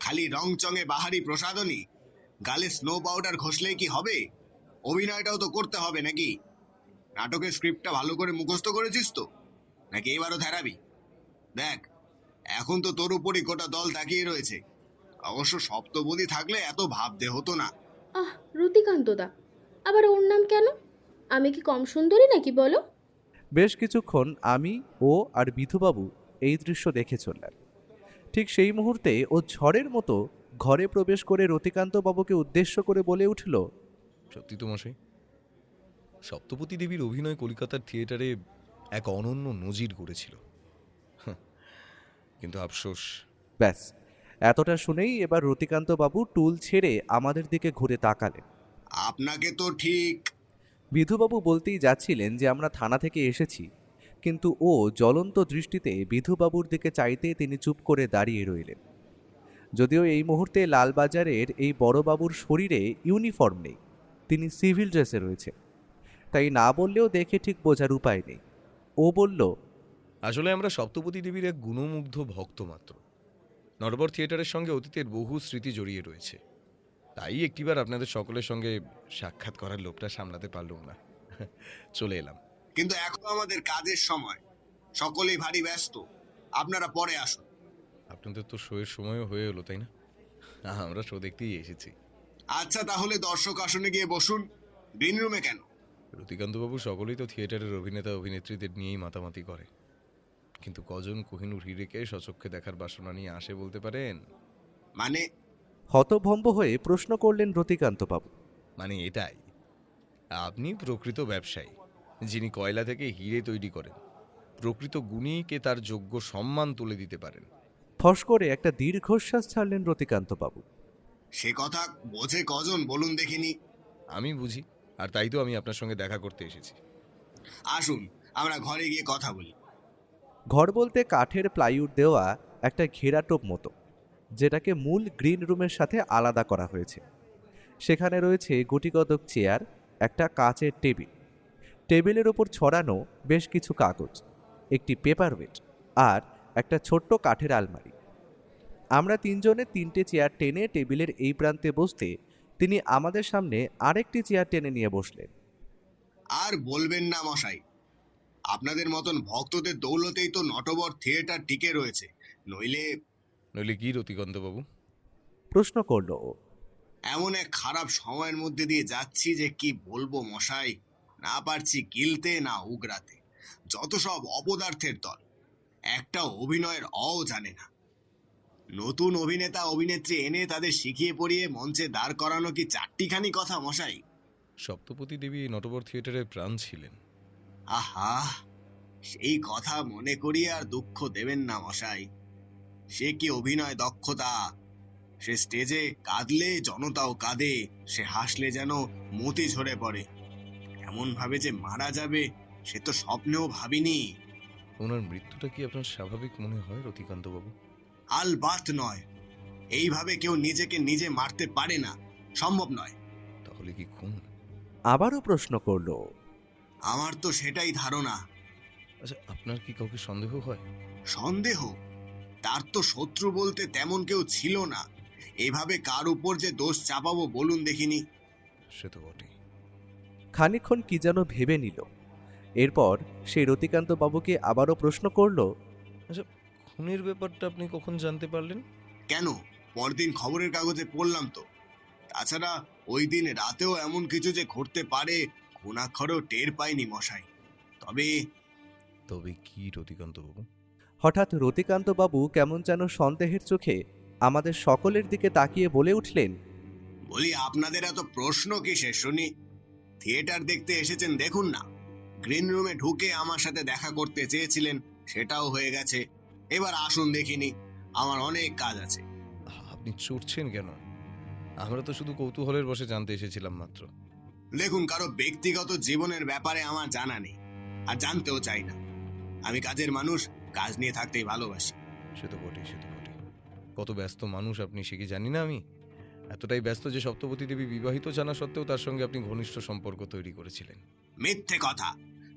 Speaker 10: খালি রং চঙে বাহারি প্রসাদনী, গালে স্নো পাউডার ঘষলেই কি হবে? অভিনয়টাও তো করতে হবে নাকি? নাটকের স্ক্রিপ্টটা ভালো করে মুখস্থ করেছিস তো, নাকি এবারও ধারাবি? দেখ, এখন তো তোর উপরই গোটা দল তাকিয়ে রয়েছে। অবশ্য সপ্তপদী থাকলে এত ভাবতে হতো না।
Speaker 3: আহ রতিকান্তদা, আবার ওর নাম কেন? আমি কি কম সুন্দরী নাকি বলো?
Speaker 4: বেশ কিছুক্ষণ আমি ও আর বিধুবাবু এই দৃশ্য দেখে চললাম। ঠিক সেই মুহূর্তে ও ঝড়ের মতো ঘরে প্রবেশ করে রতিকান্ত বাবুকে উদ্দেশ্য করে বলে উঠল,
Speaker 7: সত্যি তো মশাই, সপ্তপতি দেবীর অভিনয় কলকাতার থিয়েটারে এক অনন্য নজির গড়েছিল। কিন্তু আফসোস।
Speaker 4: ব্যাস এতটা শুনেই এবার রতিকান্ত বাবু টুল ছেড়ে আমাদের দিকে ঘুরে তাকালেন।
Speaker 10: আপনাকে তো ঠিক।
Speaker 4: বিধুবাবু বলতেই যাচ্ছিলেন যে আমরা থানা থেকে এসেছি, কিন্তু ও জ্বলন্ত দৃষ্টিতে বিধুবাবুর দিকে চাইতে তিনি চুপ করে দাঁড়িয়ে রইলেন। যদিও এই মুহূর্তে লালবাজারের এই বড়বাবুর শরীরে ইউনিফর্ম নেই, তিনি সিভিল ড্রেসে রয়েছে, তাই না বললেও দেখে ঠিক বোঝার উপায় নেই। ও বলল,
Speaker 7: আসলে আমরা সপ্তপতি দেবীর এক গুণমুগ্ধ ভক্ত মাত্র। নটবর থিয়েটারের সঙ্গে অতীতের বহু স্মৃতি জড়িয়ে রয়েছে, তাই একটিবার আপনাদের সকলের সঙ্গে সাক্ষাৎ করার লোভটা সামলাতে পারলাম না, চলে এলাম।
Speaker 10: কিন্তু এখন আমাদের কাজের সময়, সকলেই ভারী ব্যস্ত। আপনারা পরে আসুন।
Speaker 7: আপনাদের তো শোয়ের সময়ও হয়ে এলো, তাই না? আমরা শো দেখতেই এসেছি।
Speaker 10: আচ্ছা, তাহলে দর্শক আসনে গিয়ে বসুন। গ্রিন রুমে কেন?
Speaker 7: রতিকান্তবাবু সকলেই তো থিয়েটারের অভিনেতা অভিনেত্রীদের নিয়েই মাতামাতি করে, কিন্তু কজন কোহিনূর হিরেকে সচক্ষে দেখার বাসনা নিয়ে আসে বলতে পারেন?
Speaker 10: মানে?
Speaker 4: হতভম্ব হয়ে প্রশ্ন করলেন রতিকান্ত বাবু।
Speaker 7: মানে এটাই, আপনি প্রকৃত ব্যবসায়ী, যিনি কয়লা থেকে হিরে তৈরি করেন, প্রকৃত গুণীকে তার যোগ্য সম্মান তুলে দিতে পারেন।
Speaker 4: ফস করে একটা দীর্ঘশ্বাস ছাড়লেন রতিকান্ত বাবু।
Speaker 10: সে কথা বোঝে কজন বলুন দেখিনি?
Speaker 7: আমি বুঝি, আর তাই তো আমি আপনার সঙ্গে দেখা করতে এসেছি।
Speaker 10: আসুন, আমরা ঘরে গিয়ে কথা বলি।
Speaker 4: ঘর বলতে কাঠের প্লাইউড দেওয়া একটা ঘেরাটোপ মতো, যেটাকে মূল গ্রিন রুমের সাথে আলাদা করা হয়েছে। সেখানে রয়েছে গুটিকতক চেয়ার, একটা কাচের টেবিল, টেবিলের ওপর ছড়ানো বেশ কিছু কাগজ, একটি পেপার ওয়েট আর একটা ছোট্ট কাঠের আলমারি। আমরা তিনজনে তিনটে চেয়ার টেনে টেবিলের এই প্রান্তে বসতে তিনি আমাদের সামনে আরেকটি চেয়ার টেনে নিয়ে বসলেন।
Speaker 10: আর বলবেন না মশাই, আপনাদের মতন ভক্তদের দৌলতেই তো নটবর থিয়েটার টিকে রয়েছে, নইলে
Speaker 7: নইলে কি রতিকান্তবাবু?
Speaker 4: প্রশ্ন করল ও।
Speaker 10: এমন এক খারাপ সময়ের মধ্যে দিয়ে যাচ্ছি যে কি বলবো মশাই, না পারছি গিলতে না উগরাতে। যত সব অপদার্থের দল, একটা অভিনয়ের জানে না। নতুন অভিনেতা অভিনেত্রী এনে তাদের শিখিয়ে পড়িয়ে মঞ্চে দাঁড় করানো কি চারটিখানি কথা মশাই?
Speaker 7: সপ্তপতি দেবী এই নটবর থিয়েটারের প্রাণ ছিলেন।
Speaker 10: আহা, সেই কথা মনে করিয়ে আর দুঃখ দেবেন না মশাই। সে কি অভিনয় দক্ষতা! সে স্টেজে কাঁদলে জনতাও কাঁদে, সে হাসলে যেন মতি ঝরে পড়ে। এমন ভাবে যে মারা যাবে সে তো স্বপ্নেও ভাবিনি।
Speaker 7: ওনার মৃত্যুটা কি আপনার স্বাভাবিক মনে হয় রতিকান্তবাবু?
Speaker 10: আলবাত নয়। এইভাবে কেউ নিজেকে নিজে মারতে পারে না, সম্ভব নয়।
Speaker 7: তাহলে কি খুন?
Speaker 4: আবারও প্রশ্ন করল ও।
Speaker 10: আমার তো সেটাই ধারণা।
Speaker 7: আচ্ছা, আপনার কি কাউকে সন্দেহ হয়?
Speaker 10: সন্দেহ? তার তো শত্রু বলতে তেমন কেউ ছিল না। এভাবে কার উপর যে দোষ চাপাবো বলুন দেখিনি।
Speaker 7: সে তো বটেই।
Speaker 4: খানিকক্ষণ কি যেন ভেবে নিল। এরপর সেই রতিকান্ত বাবুকে আবারও প্রশ্ন করল।
Speaker 7: আচ্ছা, খুনের ব্যাপারটা আপনি কখন জানতে পারলেন?
Speaker 10: কেন, পরদিন খবরের কাগজে পড়লাম তো। তাছাড়া ওই দিন রাতেও এমন কিছু যে ঘটতে পারে কোনাক্ষরেও টের পাইনি মশাই। তবে
Speaker 7: তবে কি রতিকান্তবাবু?
Speaker 4: হঠাৎ রতিকান্ত বাবু কেমন যেন সন্দেহের চোখে আমাদের সকলের দিকে তাকিয়ে বলে উঠলেন।
Speaker 10: বলি, আপনাদের এত প্রশ্ন কিসের শুনি? থিয়েটার দেখতে এসেছেন দেখুন না। গ্রিন রুমে ঢুকে আমার সাথে দেখা করতে চেয়েছিলেন, সেটাও হয়ে গেছে। এবার আসুন দেখিনি, আমার অনেক কাজ আছে।
Speaker 7: আপনি চড়ছেন কেন? আমরা তো শুধু কৌতূহলের বসে জানতে এসেছিলাম মাত্র।
Speaker 10: দেখুন, কারো ব্যক্তিগত জীবনের ব্যাপারে আমার জানা নেই, আর জানতেও চাই না। আমি কাজের মানুষ, কাজ নিয়ে থাকতেই ভালোবাসি।
Speaker 7: সে তো বটেই, সে তো বটেই। কত ব্যস্ত মানুষ আপনি সে কি জানি না আমি? এতটাই ব্যস্ত যে সপ্তপতি দেবী বিবাহিত জানা সত্ত্বেও তার সঙ্গে আপনি ঘনিষ্ঠ সম্পর্ক তৈরি করেছিলেন।
Speaker 10: মিথ্যে কথা,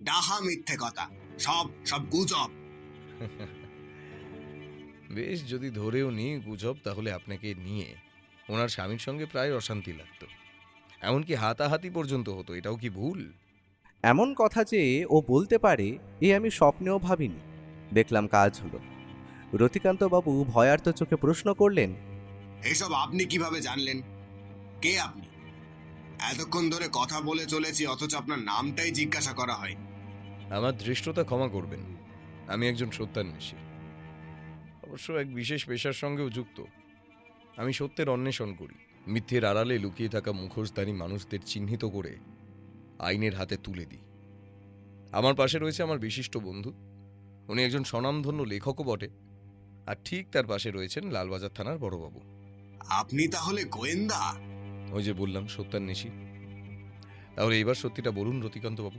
Speaker 10: ডাহা মিথ্যে কথা, সব সব গুজব।
Speaker 7: বেশ, যদি ধরেও নিই গুজব, তাহলে আপনাকে নিয়ে ওনার স্বামীর সঙ্গে প্রায় অশান্তি লাগতো, এমনকি হাতাহাতি পর্যন্ত হতো। এটাও কি ভুল?
Speaker 4: এমন কথা যে ও বলতে পারে এ আমি স্বপ্নেও ভাবিনি। দেখলাম কাজ হলো। রতিকান্ত বাবু ভয়ার্ত চোখে প্রশ্ন করলেন।
Speaker 10: এসব আপনি কিভাবে জানলেন? কে আপনি? এতক্ষণ ধরে কথা বলে চলেছি, অথচ আপনার নামটাই জিজ্ঞাসা করা হয়।
Speaker 7: আমার ধৃষ্টতা ক্ষমা করবেন, আমি একজন সত্যান্বেষী, অবশ্য এক বিশেষ পেশার সঙ্গেও যুক্ত। আমি সত্যের অন্বেষণ করি, মিথ্যের আড়ালে লুকিয়ে থাকা মুখোশধারী মানুষদের চিহ্নিত করে আইনের হাতে তুলে দিই। আমার পাশে রয়েছে আমার বিশিষ্ট বন্ধু, উনি একজন স্বনামধন্য লেখকও বটে, আর ঠিক তার পাশে রয়েছেন লালবাজার থানার বড়বাবু।
Speaker 10: আপনি তাহলে গোয়েন্দা?
Speaker 7: ওই যে বললাম সত্যান্বেষী। তাহলে এবার সত্যিটা বলুন রতিকান্তবাবু,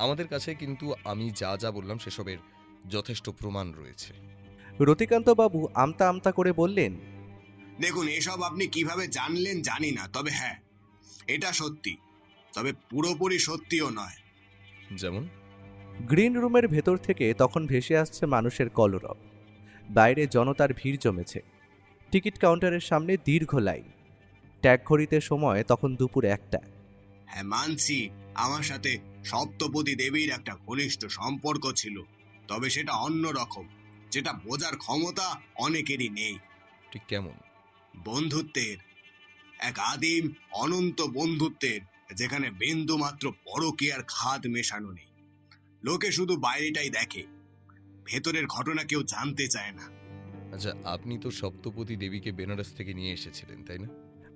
Speaker 7: আমাদের কাছে কিন্তু আমি যা যা বললাম সেসবের যথেষ্ট প্রমাণ রয়েছে।
Speaker 4: রতিকান্ত বাবু আমতা আমতা করে বললেন।
Speaker 10: দেখুন, এসব আপনি কিভাবে জানলেন জানি না, তবে হ্যাঁ, এটা সত্যি, তবে পুরোপুরি সত্যিও নয়।
Speaker 7: যেমন?
Speaker 4: গ্রিন রুমের ভেতর থেকে তখন ভেসে আসছে মানুষের কলরব। বাইরে জনতার ভিড় জমেছে। টিকিট কাউন্টারের সামনে দীর্ঘ লাইন। ট্যাগ ঘড়িতে সময় তখন দুপুর 1টা।
Speaker 10: হ্যাঁ, মানছি আমার সাথে সপ্তপতি দেবীর একটা ঘনিষ্ঠ সম্পর্ক ছিল, তবে সেটা অন্য রকম, যেটা বোঝার ক্ষমতা অনেকেরই নেই।
Speaker 7: ঠিক কেমন?
Speaker 10: বন্ধুত্বের, এক আদিম অনন্ত বন্ধুত্বের, যেখানে বিন্দু মাত্র পরকীয়ার খাদ মেশানো নেই। লোকে শুধু বাইরেটাই দেখে, ভেতরের ঘটনা কেউ জানতে চায় না।
Speaker 7: আচ্ছা, আপনি তো সপ্তপতি দেবীকে বেনারস থেকে নিয়ে এসেছিলেন, তাই না?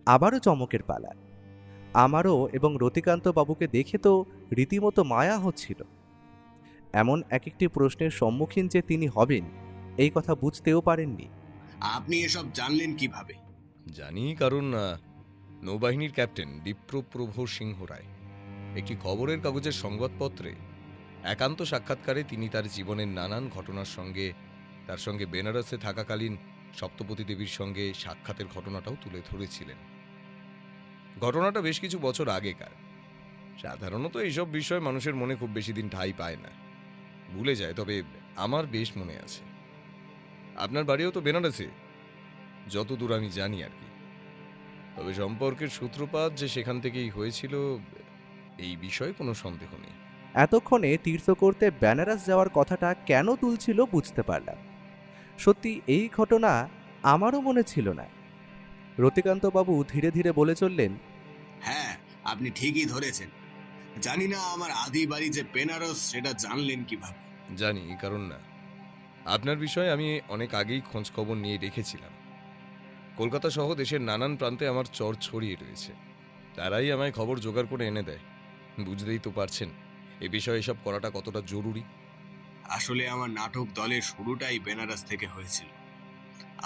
Speaker 4: আবারও চমকের পালা। আমারও এবং রতিকান্ত বাবুকে দেখে তো রীতিমতো মায়া হচ্ছিল। এমন এক একটি প্রশ্নের সম্মুখীন যে তিনি হবেন এই কথা বুঝতেও পারেননি।
Speaker 10: আপনি এসব জানলেন কিভাবে?
Speaker 7: জানি, কারণ নৌবাহিনীর ক্যাপ্টেন বিপ্রপ্রভ সিংহ রায় একটি খবরের কাগজের সংবাদপত্রে একান্ত সাক্ষাৎকারে তিনি তার জীবনের নানান ঘটনার সঙ্গে তার সঙ্গে বেনারসে থাকাকালীন সপ্তপতি দেবীর সঙ্গে সাক্ষাতের ঘটনাটাও তুলে ধরেছিলেন। ঘটনাটা বেশ কিছু বছর আগেকার। সাধারণত এইসব বিষয় মানুষের মনে খুব বেশি দিন ঠাঁই পায় না, ভুলে যায়, তবে আমার বেশ মনে আছে। আপনার বাড়িও তো বেনারসে, যতদূর আমি জানি আর কি। তবে সম্পর্কের সূত্রপাত যে সেখান থেকেই হয়েছিল এই বিষয়ে কোনো সন্দেহ নেই।
Speaker 4: এতক্ষণে তীর্থ করতে বেনারস যাওয়ার কথাটা কেন তুলছিল বুঝতে পারলাম। সত্যি এই ঘটনা আমারও মনে ছিল না। রতিকান্তবাবু ধীরে ধীরে বলে চললেন,
Speaker 10: হ্যাঁ, আপনি ঠিকই ধরেছেন। জানি না আমার আদি বাড়ি যে বেনারস সেটা জানলেন কিভাবে?
Speaker 7: জানি, কারণ না আপনার বিষয়ে আমি অনেক আগেই খোঁজ খবর নিয়ে রেখেছিলাম। কলকাতা সহ দেশের নানান প্রান্তে আমার চর ছড়িয়ে রয়েছে, তারাই আমায় খবর জোগাড় করে এনে দেয়। বুঝতেই তো পারছেন এ বিষয়ে এসব করাটা কতটা জরুরি।
Speaker 10: আসলে আমার নাটক দলের শুরুটাই বেনারস থেকে হয়েছিল।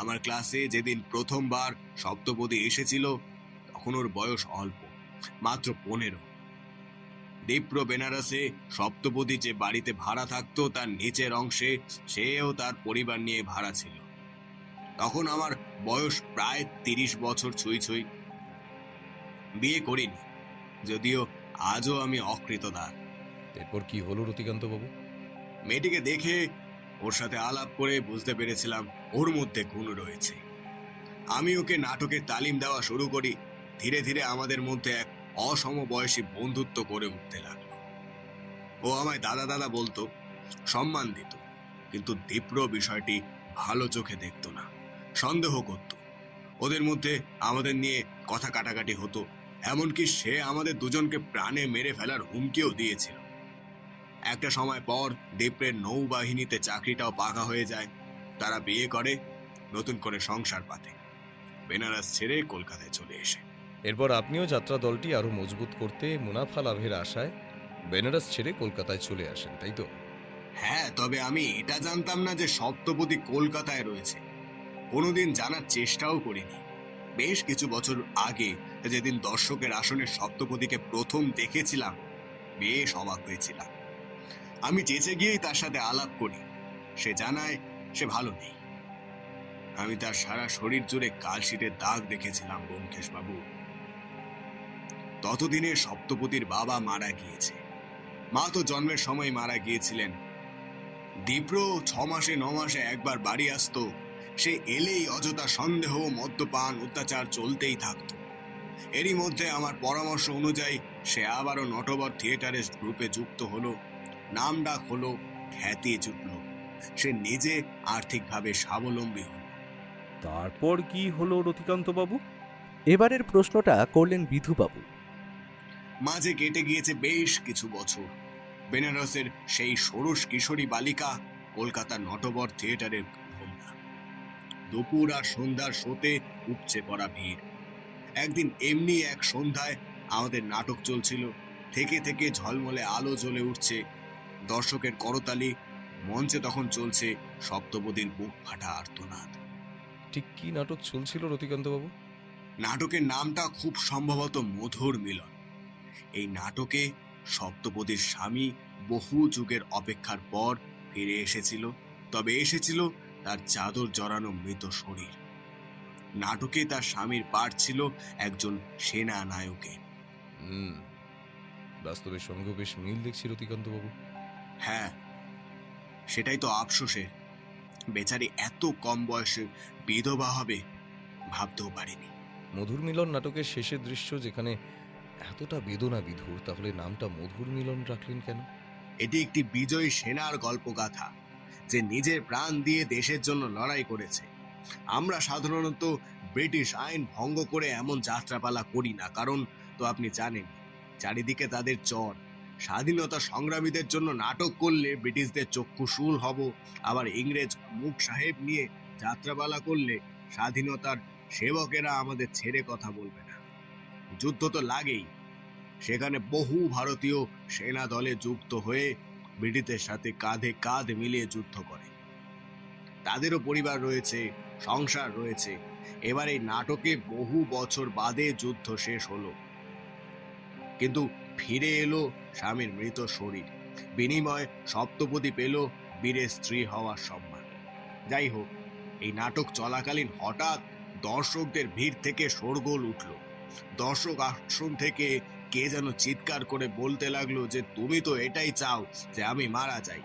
Speaker 10: আমার ক্লাসে যেদিন প্রথমবার সপ্তপদী এসেছিল তখন ওর বয়স অল্প, মাত্র 15। দীপ্র বেনারসে সপ্তপদী যে বাড়িতে ভাড়া থাকতো তার নিচের অংশে সেও তার পরিবার নিয়ে ভাড়া ছিল। তখন আমার বয়স প্রায় 30 বছর ছুঁই ছুঁই। বিয়ে করিনি, যদিও আজও আমি অকৃতদার।
Speaker 7: এরপর কি হলো রতিকান্তবাবু?
Speaker 10: মেয়েটিকে দেখে ওর সাথে আলাপ করে বুঝতে পেরেছিলাম ওর মধ্যে গুণ রয়েছে। আমি ওকে নাটকের তালিম দেওয়া শুরু করি। ধীরে ধীরে আমাদের মধ্যে এক অসমবয়সী বন্ধুত্ব গড়ে উঠতে লাগলো। ও আমায় দাদা দাদা বলতো, সম্মান দিত, কিন্তু দীপ্র বিষয়টি ভালো চোখে দেখতো না, সন্দেহ করত। ওদের মধ্যে আমাদের নিয়ে কথা কাটাকাটি হতো, এমনকি সে আমাদের দুজনকে প্রাণে মেরে ফেলার হুমকিও দিয়েছিল। একটা সময় পর দীপ্রের নৌবাহিনীতে চাকরিটাও পাকা হয়ে যায়। তারা বিয়ে করে, নতুন করে সংসার পাতে, বেনারস ছেড়ে কলকাতায় চলে এসে।
Speaker 7: এরপর আপনিও যাত্রা দলটি আরো মজবুত করতে মুনাফা লাভের আশায় বেনারস ছেড়ে কলকাতায় চলে আসেন, তাই তো?
Speaker 10: হ্যাঁ, তবে আমি এটা জানতাম না যে সপ্তপদী কলকাতায় রয়েছে। কোনোদিন জানার চেষ্টাও করিনি। বেশ কিছু বছর আগে যেদিন দর্শকের আসনে সপ্তপদীকে প্রথম দেখেছিলাম, বেশ অবাক হয়েছিলাম। আমি চেঁচে গিয়েই তার সাথে আলাপ করি। সে জানায় সে ভালো নেই। আমি তার সারা শরীর জুড়ে কালশিটের দাগ দেখেছিলাম ব্যোমকেশ বাবু। ততদিনে সপ্তপদীর বাবা মারা গিয়েছে, মা তো জন্মের সময় মারা গিয়েছিলেন। দীপ্র 6 মাসে 9 মাসে একবার বাড়ি আসতো। সে এলেই অযথা সন্দেহ, মদ্যপান, অত্যাচার চলতেই থাকতো। এরই মধ্যে আমার পরামর্শ অনুযায়ী সে আবারও নটবর থিয়েটারের গ্রুপে যুক্ত হলো, নাম ডাক হলো, খ্যাতি জুটল। সে নিজে আর্থিকভাবে স্বাবলম্বী হল।
Speaker 8: তারপর কি হলো রতিকান্তবাবু?
Speaker 4: এবারের প্রশ্নটা করলেন বিধুবাবু।
Speaker 10: মাঝে কেটে গিয়েছে বেশ কিছু বছর। বেনারসের সেই ষোড়শ কিশোরী বালিকা কলকাতার নটবর থিয়েটারের ভূমিকা। দুপুর আর সন্ধ্যার শোতে উপচে পড়া ভিড়। একদিন এমনি এক সন্ধ্যায় আমাদের নাটক চলছিল। থেকে থেকে ঝলমলে আলো জ্বলে উঠছে, দর্শকের করতালি। মঞ্চে তখন চলছে সপ্তপদীর বুক ফাটা আর্তনাদ।
Speaker 7: ঠিক কি নাটক চলছিল রতিকান্তবাবু?
Speaker 10: নাটকের নামটা খুব সম্ভবত মধুর মিলন। এই নাটকে সপ্তপদীর স্বামী বহু যুগের অপেক্ষার পর ফিরে এসেছিল, তবে এসেছিল তার চাদর জড়ানো মৃত শরীর। নাটকে তার স্বামীর পাঠ ছিল একজন সেনা নায়কের।
Speaker 7: বাস্তবের সঙ্গে বেশ মিল দেখছি রতিকান্তবাবু।
Speaker 10: হ্যাঁ, সেটাই তো আফসোসের। বেচারি এত কম বয়সে বিধবা হবে ভাবতেও পারিনি।
Speaker 7: মধুর মিলন নাটকের শেষের দৃশ্য যেখানে এতটা বেদনা বিধুর, তাহলে নামটা মধুর মিলন রাখলেন কেন?
Speaker 10: এটি একটি বিজয়ী সেনার গল্পগাথা, যে নিজের প্রাণ দিয়ে দেশের জন্য লড়াই করেছে। আমরা সাধারণত ব্রিটিশ আইন ভঙ্গ করে এমন যাত্রাপালা করি না, কারণ তো আপনি জানেন চারিদিকে তাদের চর। স্বাধীনতা সংগ্রামীদের জন্য নাটক করলে ব্রিটিশদের চক্ষুশূল হব, আবার ইংরেজ মুখ সাহেব নিয়ে যাত্রাপালা করলে স্বাধীনতার সেবকেরা আমাদের ছেড়ে কথা বলবে না। যুদ্ধ তো লাগেই। সেখানে বহু ভারতীয় সেনা দলে যুক্ত হয়ে ব্রিটিশদের সাথে কাঁধে কাঁধ মিলিয়ে যুদ্ধ করে। তাদেরও পরিবার রয়েছে, সংসার রয়েছে। এবার এই নাটকে বহু বছর বাদে যুদ্ধ শেষ হলো, কিন্তু ফিরে এলো স্বামীর মৃত শরীর। বিনিময়ে সপ্তপদী পেল বীরের স্ত্রী হওয়ার সম্মান। যাই হোক, এই নাটক চলাকালীন হঠাৎ দর্শকদের ভিড় থেকে শোরগোল উঠল। দর্শক আসন থেকে কে যেন চিৎকার করে বলতে লাগলো যে তুমি তো এটাই চাও যে আমি মারা যাই,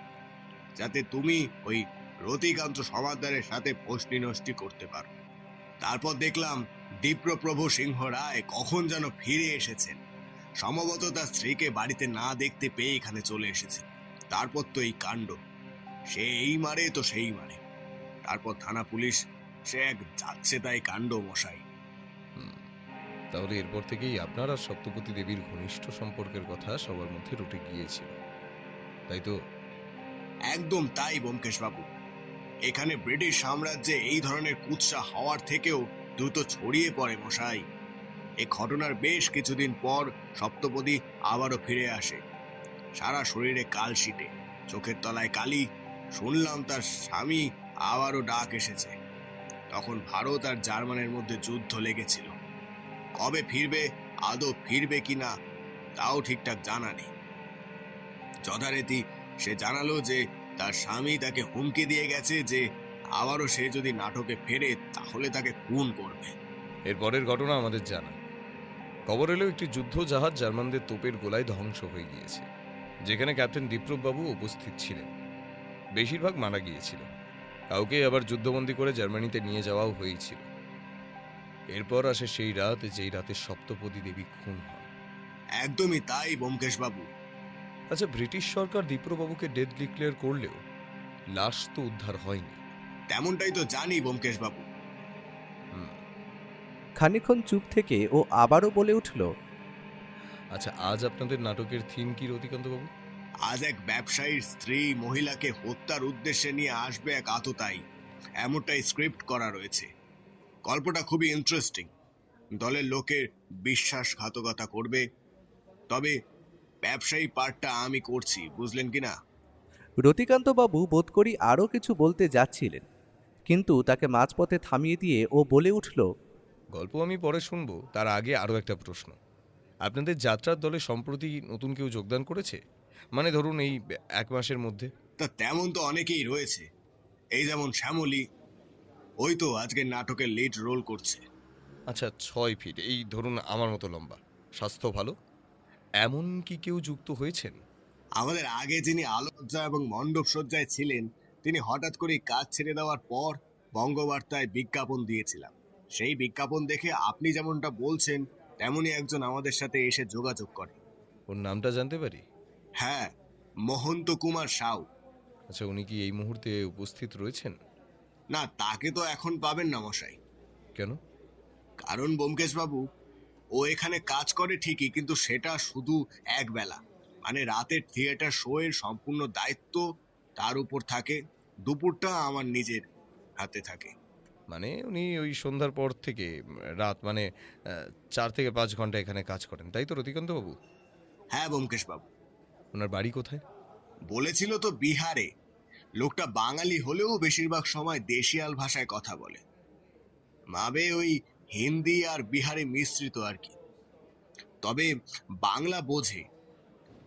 Speaker 10: যাতে তুমি ওই রতিকান্ত সমাদদারের সাথে ফষ্টি নষ্টি করতে পারো। তারপর দেখলাম দীপ্রপ্রভু সিংহ রায় কখন যেন ফিরে এসেছেন। সম্ভবত তার স্ত্রীকে বাড়িতে না দেখতে পেয়ে এখানে চলে এসেছে। তারপর তো এই কাণ্ড, সে এই মারে তো সেই মারে, তারপর থানা পুলিশ, সে এক যাচ্ছে তাই কাণ্ড মশাই।
Speaker 7: তাহলে এরপর থেকেই আপনার আর সপ্তপতি দেবীর ঘনিষ্ঠ সম্পর্কের কথা সবার মধ্যে রটে গিয়েছিল, তাই তো?
Speaker 10: একদম তাই ব্যোমকেশ বাবু। এখানে ব্রিটিশ সাম্রাজ্যে এই ধরনের কুৎসা হওয়ার থেকেও দ্রুত ছড়িয়ে পড়ে মশাই। এই ঘটনার বেশ কিছুদিন পর সপ্তপদী আবারও ফিরে আসে, সারা শরীরে কালশিটে, চোখের তলায় কালি। শুনলাম তার স্বামী আবারও ডাক এসেছে। তখন ভারত আর জার্মানের মধ্যে যুদ্ধ লেগেছিল। কবে ফিরবে, আদৌ ফিরবে কিনা তাও ঠিকঠাক জানা নেই। যথারীতি সে জানালো যে তার স্বামী তাকে হুমকি দিয়ে গেছে যে আবারও সে যদি নাটকে ফেরে তাহলে তাকে খুন করবে।
Speaker 7: এরপরের ঘটনা আমাদের জানা। খবর এলো একটি যুদ্ধ জাহাজ জার্মানদের তোপের গোলায় ধ্বংস হয়ে গিয়েছে, যেখানে ক্যাপ্টেন দীপ্রবাবু উপস্থিত ছিলেন। বেশিরভাগ মারা গিয়েছিল, কাউকে আবার যুদ্ধবন্দী করে জার্মানিতে নিয়ে যাওয়াও হয়েছিল। এরপর আসে সেই রাত, যেই রাতে সপ্তপদী দেবী খুন হন।
Speaker 10: একদমই তাই ব্যোমকেশ বাবু।
Speaker 7: আচ্ছা, ব্রিটিশ সরকার দীপ্রবাবুকে ডেথ ডিক্লেয়ার করলেও লাশ তো উদ্ধার হয়নি।
Speaker 10: তেমনটাই তো জানি ব্যোমকেশ বাবু।
Speaker 4: খানিকক্ষণ চুপ থেকে ও আবারও বলে উঠল,
Speaker 7: আচ্ছা, আজ আপনাদের নাটকের থিম কি রতিকান্তবাবু?
Speaker 10: আজ এক ব্যবসায়ীর স্ত্রী মহিলাকে হত্যার উদ্দেশ্যে নিয়ে আসবে এক আততায়ী, এমনটাই স্ক্রিপ্ট করা রয়েছে। গল্পটা খুবই ইন্টারেস্টিং। দলের লোকের বিশ্বাসঘাতকতা করবে, তবে ব্যবসায়ী পার্টটা আমি করছি, বুঝলেন কিনা?
Speaker 4: রতিকান্তবাবু বোধ করি আরও কিছু বলতে যাচ্ছিলেন, কিন্তু তাকে মাঝপথে থামিয়ে দিয়ে ও বলে উঠল,
Speaker 7: গল্প আমি পরে শুনবো, তার আগে আরও একটা প্রশ্ন। আপনাদের যাত্রার দলে সম্প্রতি নতুন কেউ যোগদান করেছে? মানে ধরুন এই 1 মাসের মধ্যে।
Speaker 10: তা তেমন তো অনেকেই রয়েছে। এই যেমন শ্যামলী, ওই তো আজকের নাটকের লিড রোল করছে।
Speaker 7: আচ্ছা, 6 ফিট, এই ধরুন আমার মতো লম্বা, স্বাস্থ্য ভালো, এমন কি কেউ যুক্ত হয়েছেন?
Speaker 10: আমাদের আগে যিনি আলোকসজ্জা এবং মণ্ডপ সজ্জায় ছিলেন, তিনি হঠাৎ করে কাজ ছেড়ে দেওয়ার পর বঙ্গবার্তায় বিজ্ঞাপন দিয়েছিলাম। সেই বিজ্ঞাপন দেখে আপনি যেমনটা বলছেন তেমনই একজন আমাদের সাথে এসে যোগাযোগ করে।
Speaker 7: ওর নামটা জানতে পারি?
Speaker 10: হ্যাঁ, মহন্ত কুমার সাউ।
Speaker 7: আচ্ছা, উনি কি এই মুহূর্তে উপস্থিত রয়েছেন?
Speaker 10: না, তাকে তো এখন পাবেন না মশাই।
Speaker 7: কেন?
Speaker 10: কারণ ব্যোমকেশ বাবু, ও এখানে কাজ করে ঠিকই, কিন্তু সেটা শুধু এক বেলা, মানে রাতের থিয়েটার শো এর সম্পূর্ণ দায়িত্ব তার উপর থাকে। দুপুরটা আমার নিজের হাতে থাকে।
Speaker 7: মানে উনি ওই সন্ধ্যার পর থেকে রাত, মানে 4 থেকে 5 ঘন্টা এখানে কাজ করেন, তাই তো রতিকান্তবাবু?
Speaker 10: হ্যাঁ ব্যোমকেশ বাবু।
Speaker 7: ওনার বাড়ি কোথায়?
Speaker 10: বলেছিল তো বিহারে। লোকটা বাঙালি হলেও বেশিরভাগ সময় দেশিয়াল ভাষায় কথা বলে, ভাবে ওই হিন্দি আর বিহারি মিশ্রিত আর কি। তবে বাংলা বোঝে।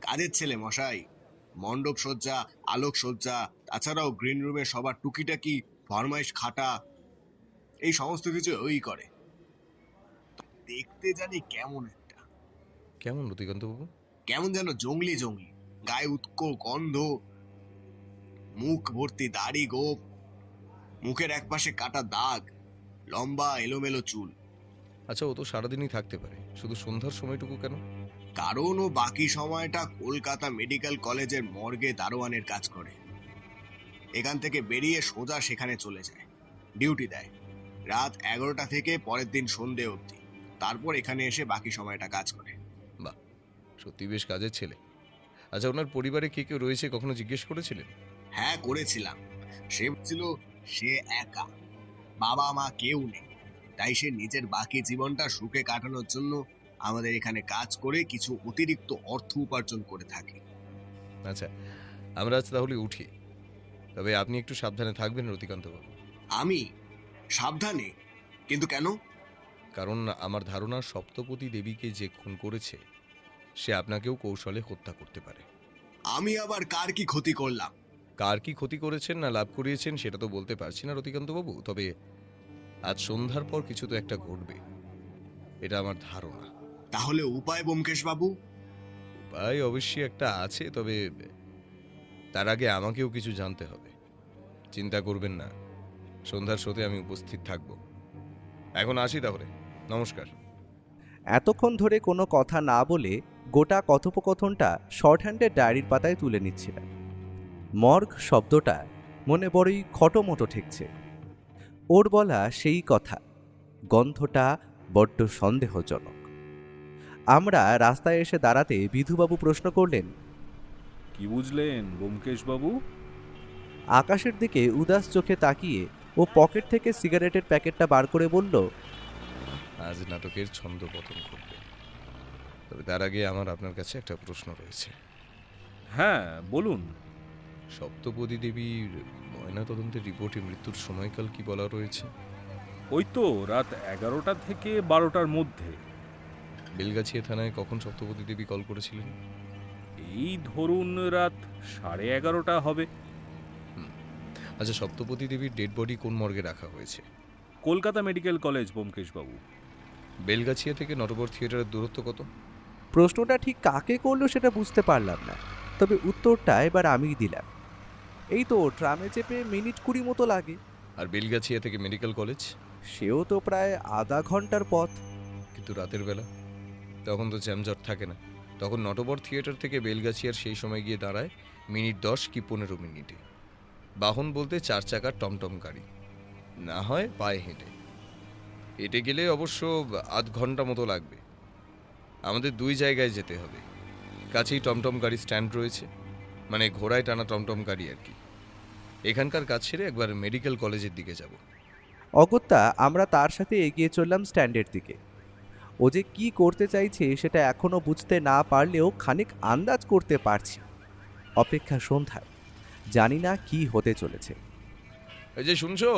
Speaker 10: কাজের ছেলে মশাই। মণ্ডপ সজ্জা, আলোক সজ্জা, তাছাড়াও গ্রিন রুমে সবার টুকিটাকি ফরমাইশ খাটা, এই সমস্ত কিছু ওই করে। দেখতে জানি কেমন একটা,
Speaker 7: কেমন রতিকান্তবাবু?
Speaker 10: কেমন যেন জঙ্গলি জঙ্গলি, গায়ে উৎকো গন্ধ, মুখ ভর্তি দাড়ি গোপ, মুখের একপাশে কাটা দাগ, লম্বা এলোমেলো চুল।
Speaker 7: আচ্ছা, ও তো সারাদিনই থাকতে পারে, শুধু সন্ধ্যার সময়টুকু কেন?
Speaker 10: কারণ ও বাকি সময়টা কলকাতা মেডিকেল কলেজের মর্গে দারোয়ানের কাজ করে। এখান থেকে বেরিয়ে সোজা সেখানে চলে যায়, ডিউটি দেয় রাত 11টা থেকে পরের দিন সন্ধে অবধি। তারপর এখানে এসে বাকি সময়টা কাজ করে।
Speaker 7: বাহ, সত্যি বেশ কাজের ছেলে। আচ্ছা, ওনার পরিবারে কে কেউ রয়েছে কখনো জিজ্ঞেস করেছিলেন?
Speaker 10: হ্যাঁ, করেছিলাম। সে ছিল সে একা, বাবা মা কেউ নেই, তাই সে নিজের বাকি জীবনটা সুখে কাটানোর জন্য আমাদের এখানে কাজ করে কিছু অতিরিক্ত অর্থ উপার্জন করে থাকে।
Speaker 7: আচ্ছা, আমরা আজ তাহলে উঠি, তবে আপনি একটু সাবধানে থাকবেন রতিকান্তবাবু।
Speaker 10: আমি সাবধানে? কিন্তু কেন?
Speaker 7: কারণ আমার ধারণা সপ্তপতি দেবীকে যে খুন করেছে সে আপনাকেও কৌশলে হত্যা করতে পারে।
Speaker 10: আমি আবার কার কি ক্ষতি করলাম?
Speaker 7: কার কি ক্ষতি করেছেন না লাভ করিয়েছেন সেটা তো বলতে পারছি না রতিকান্তবাবু, তবে আজ সন্ধ্যার পর কিছু তো একটা ঘটবে, এটা আমার ধারণা।
Speaker 10: তাহলে উপায় ব্যোমকেশ বাবু?
Speaker 7: উপায় অবশ্যই একটা আছে, তবে তার আগে আমাকেও কিছু জানতে হবে। চিন্তা করবেন না, সন্ধ্যার শোতে আমি উপস্থিত থাকব। এখন আসি তাহলে, নমস্কার।
Speaker 4: এতক্ষণ ধরে কোনো কথা না বলে গোটা কথোপকথনটা শর্ট হ্যান্ডের ডায়েরির পাতায় তুলে নিচ্ছিলেন। মর্গ শব্দটা মনে বড়ই খটোমটো ঠেকছে। ওর বলা সেই কথা, গন্ধটা বড্ড সন্দেহজনক। আমরা রাস্তায় এসে দাঁড়াতে বিধুবাবু প্রশ্ন করলেন,
Speaker 8: কি বুঝলেন ব্যোমকেশবাবু?
Speaker 4: আকাশের দিকে উদাস চোখে তাকিয়ে ও পকেট থেকে সিগারেটের প্যাকেটটা বার করে বলল,
Speaker 7: আজ নাটকের ছন্দ পতন করবে, তবে তার আগে আমার আপনার কাছে একটা প্রশ্ন রয়েছে।
Speaker 8: হ্যাঁ বলুন।
Speaker 7: সপ্তপদী দেবীর ময়নাতদন্তের রিপোর্টে মৃত্যুর সময়কাল কি বলা রয়েছে?
Speaker 8: ওই তো রাত 11টা থেকে 12টার মধ্যে।
Speaker 7: বেলগাছিয়া থানায় কখন সপ্তপদী দেবী কল করেছিলেন?
Speaker 8: এই ধরুন রাত 11:30 হবে।
Speaker 7: আচ্ছা, সপ্তপদী দেবীর ডেড বডি কোন মর্গে রাখা হয়েছে?
Speaker 8: Kolkata medical college Byomkeshbabu.
Speaker 7: বেলগাছিয়া থেকে নটবর থিয়েটারের দূরত্ব কত?
Speaker 4: প্রশ্নটা ঠিক কাকে করলো সেটা বুঝতে পারলাম না, তবে উত্তরটা এবার আমিই দিলাম। এই তো ট্রামে চেপে মিনিট 20 মতো লাগে।
Speaker 7: আর বেলগাছিয়া থেকে মেডিকেল কলেজ?
Speaker 4: সেও তো প্রায় আধা ঘন্টার পথ।
Speaker 7: কিন্তু রাতের বেলা তখন তো জ্যামজট থাকে না, তখন নটবর থিয়েটার থেকে বেলগাছিয়ার সেই সময় গিয়ে দাঁড়ায় মিনিট 10 কি 15 মিনিটে। বাহন বলতে 4 চাকার টমটম গাড়ি, না হয় পায়ে হেঁটে। হেঁটে গেলে অবশ্য আধ ঘন্টা মতো লাগবে। আমাদের 2 জায়গায় যেতে হবে। কাছেই টমটম গাড়ি স্ট্যান্ড রয়েছে, মানে ঘোড়ায় টানা টমটম গাড়ি আর কি। এখানকার কাজ ছেড়ে একবার মেডিকেল কলেজের দিকে যাব।
Speaker 4: অগত্যা আমরা তার সাথে এগিয়ে চললাম স্ট্যান্ডের দিকে। ও যে কি করতে চাইছে সেটা এখনো বুঝতে না পারলেও খানিক আন্দাজ করতে পারছি। অপেক্ষা সন্ধ্যায়, জানি না কি হতে চলেছে।
Speaker 7: এই যে শুনছো?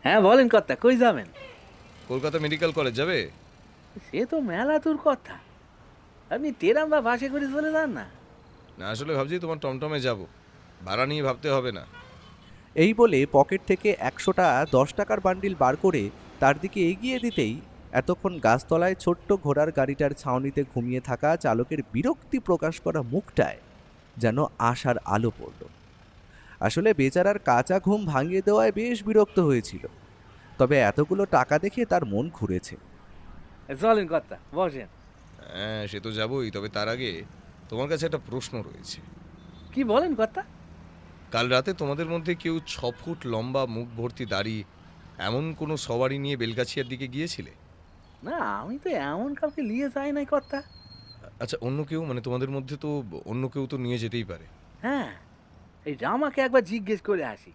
Speaker 9: হ্যাঁ বলেন কর্তা, কই যাবেন?
Speaker 7: কলকাতা মেডিকেল কলেজ যাবে?
Speaker 9: সে তো মেলা দূর কথা, আপনি টেরাম বা বাসে করে চলে যান না।
Speaker 7: না, আসলে ভাবছি তোমার টমটমে যাব, ভাড়া নিয়ে ভাবতে হবে না।
Speaker 4: এই বলে পকেট থেকে 100টা 10 টাকার বান্ডিল বার করে তার দিকে এগিয়ে দিতেই এতক্ষণ গাছতলায় ছোট্ট ঘোড়ার গাড়িটার ছাউনিতে ঘুমিয়ে থাকা চালকের বিরক্তি প্রকাশ করা মুখটায় যেন আশার আলো পড়ল। আসলে বেচারার কাঁচা ঘুম ভাঙিয়ে দেওয়ায় বেশ বিরক্ত হয়েছিল, তবে এতগুলো টাকা দেখে তার মন ঘুরেছে।
Speaker 9: চলেন কর্তা, বসেন।
Speaker 7: হ্যাঁ, সে তো যাবই, তবে তার আগে তোমার কাছে একটা প্রশ্ন রয়েছে।
Speaker 9: কি বলেন কর্তা?
Speaker 7: কাল রাতে তোমাদের মধ্যে কেউ 6 ফুট লম্বা মুখ ভর্তি দাড়ি এমন কোনো সওয়ারি নিয়ে বেলগাছিয়ার দিকে গিয়েছিলে?
Speaker 9: না, আমি তো এমন কাউকে নিয়ে যাই নাই কর্তা।
Speaker 7: আচ্ছা, অন্য কেউ, মানে তোমাদের মধ্যে তো অন্য কেউ তো নিয়ে যেতেই পারে।
Speaker 9: হ্যাঁ, এই রামাকে একবার জিজ্ঞেস করে আসি।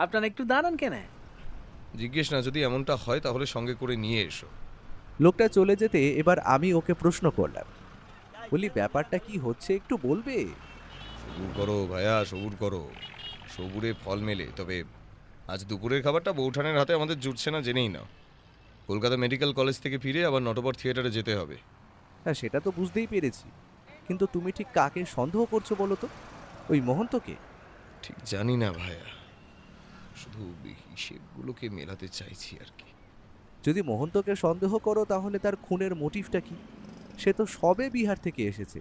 Speaker 9: আপনারা একটু দাঁড়ান কেন?
Speaker 7: জিজ্ঞেস না, যদি এমনটা হয় তাহলে সঙ্গে করে নিয়ে এসো।
Speaker 4: লোকটা চলে যেতে এবার আমি ওকে প্রশ্ন করলাম, বলি ব্যাপারটা কি হচ্ছে একটু বলবে?
Speaker 7: সবুর করো ভাইয়া, সবুর করো, সবুরে ফল মেলে। তবে আজ দুপুরের খাবারটা বৌঠানের হাতে আমাদের জুটছে না জেনেই নাও। কলকাতা মেডিকেল কলেজ থেকে ফিরে আবার নটবর থিয়েটারে যেতে হবে।
Speaker 4: হ্যাঁ, সেটা তো বুঝতেই পেরেছি, কিন্তু তুমি ঠিক কাকে সন্দেহ করছো বলো তো? ওই মোহন্তকে?
Speaker 7: ঠিক জানি না ভাইয়া, শুধু হিসেবগুলোকে মেলাতে চাইছি আর কি।
Speaker 4: যদি মোহন্তকে সন্দেহ করো তাহলে তার খুনের মোটিভটা কি? সে তো সবে বিহার থেকে এসেছে।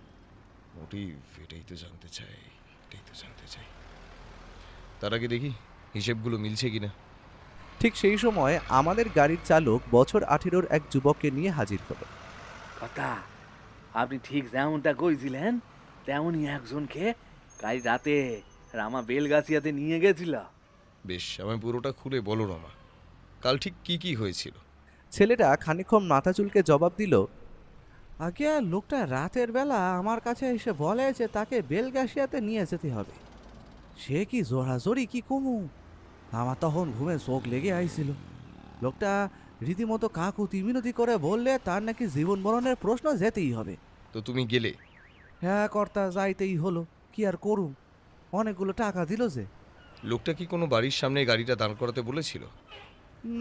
Speaker 7: মোটিভ? এটাই তো জানতে চাই, এটাই তো জানতে চাই। তার আগে দেখি হিসেবগুলো মিলছে কিনা।
Speaker 4: ঠিক সেই সময় আমাদের গাড়ির চালক বছর 18-র এক যুবককে নিয়ে হাজির হলো।
Speaker 9: কর্তা, আপনি ঠিক যেমনটা কইছিলেন তেমনই একজনকে কাল রাতে রামা বেলগাছিয়াতে নিয়ে গেছিল।
Speaker 7: বেশ, আমায় পুরোটা খুলে বলো রমা, কাল ঠিক কি কি হয়েছিল?
Speaker 4: ছেলেটা খানিকক্ষণ মাথা চুলকে জবাব দিল, আগে লোকটা রাতের বেলা আমার কাছে এসে বলে যে তাকে বেলগাছিয়াতে নিয়ে যেতে হবে। সে কি জোরাজোরি কি কমু, আমার তখন ঘুমে চোখ লেগে আইছিল। লোকটা রীতিমতো কাকুতি মিনতি করে বললে তার নাকি জীবন মরণের প্রশ্ন যেতেই হবে।
Speaker 7: তো তুমি গেলে?
Speaker 4: হ্যাঁ কর্তা, যাইতেই হলো, কি আর করুম, অনেকগুলো টাকা দিল যে।
Speaker 7: লোকটা কি কোনো বাড়ির সামনে গাড়িটা দাঁড় করাতে বলেছিল?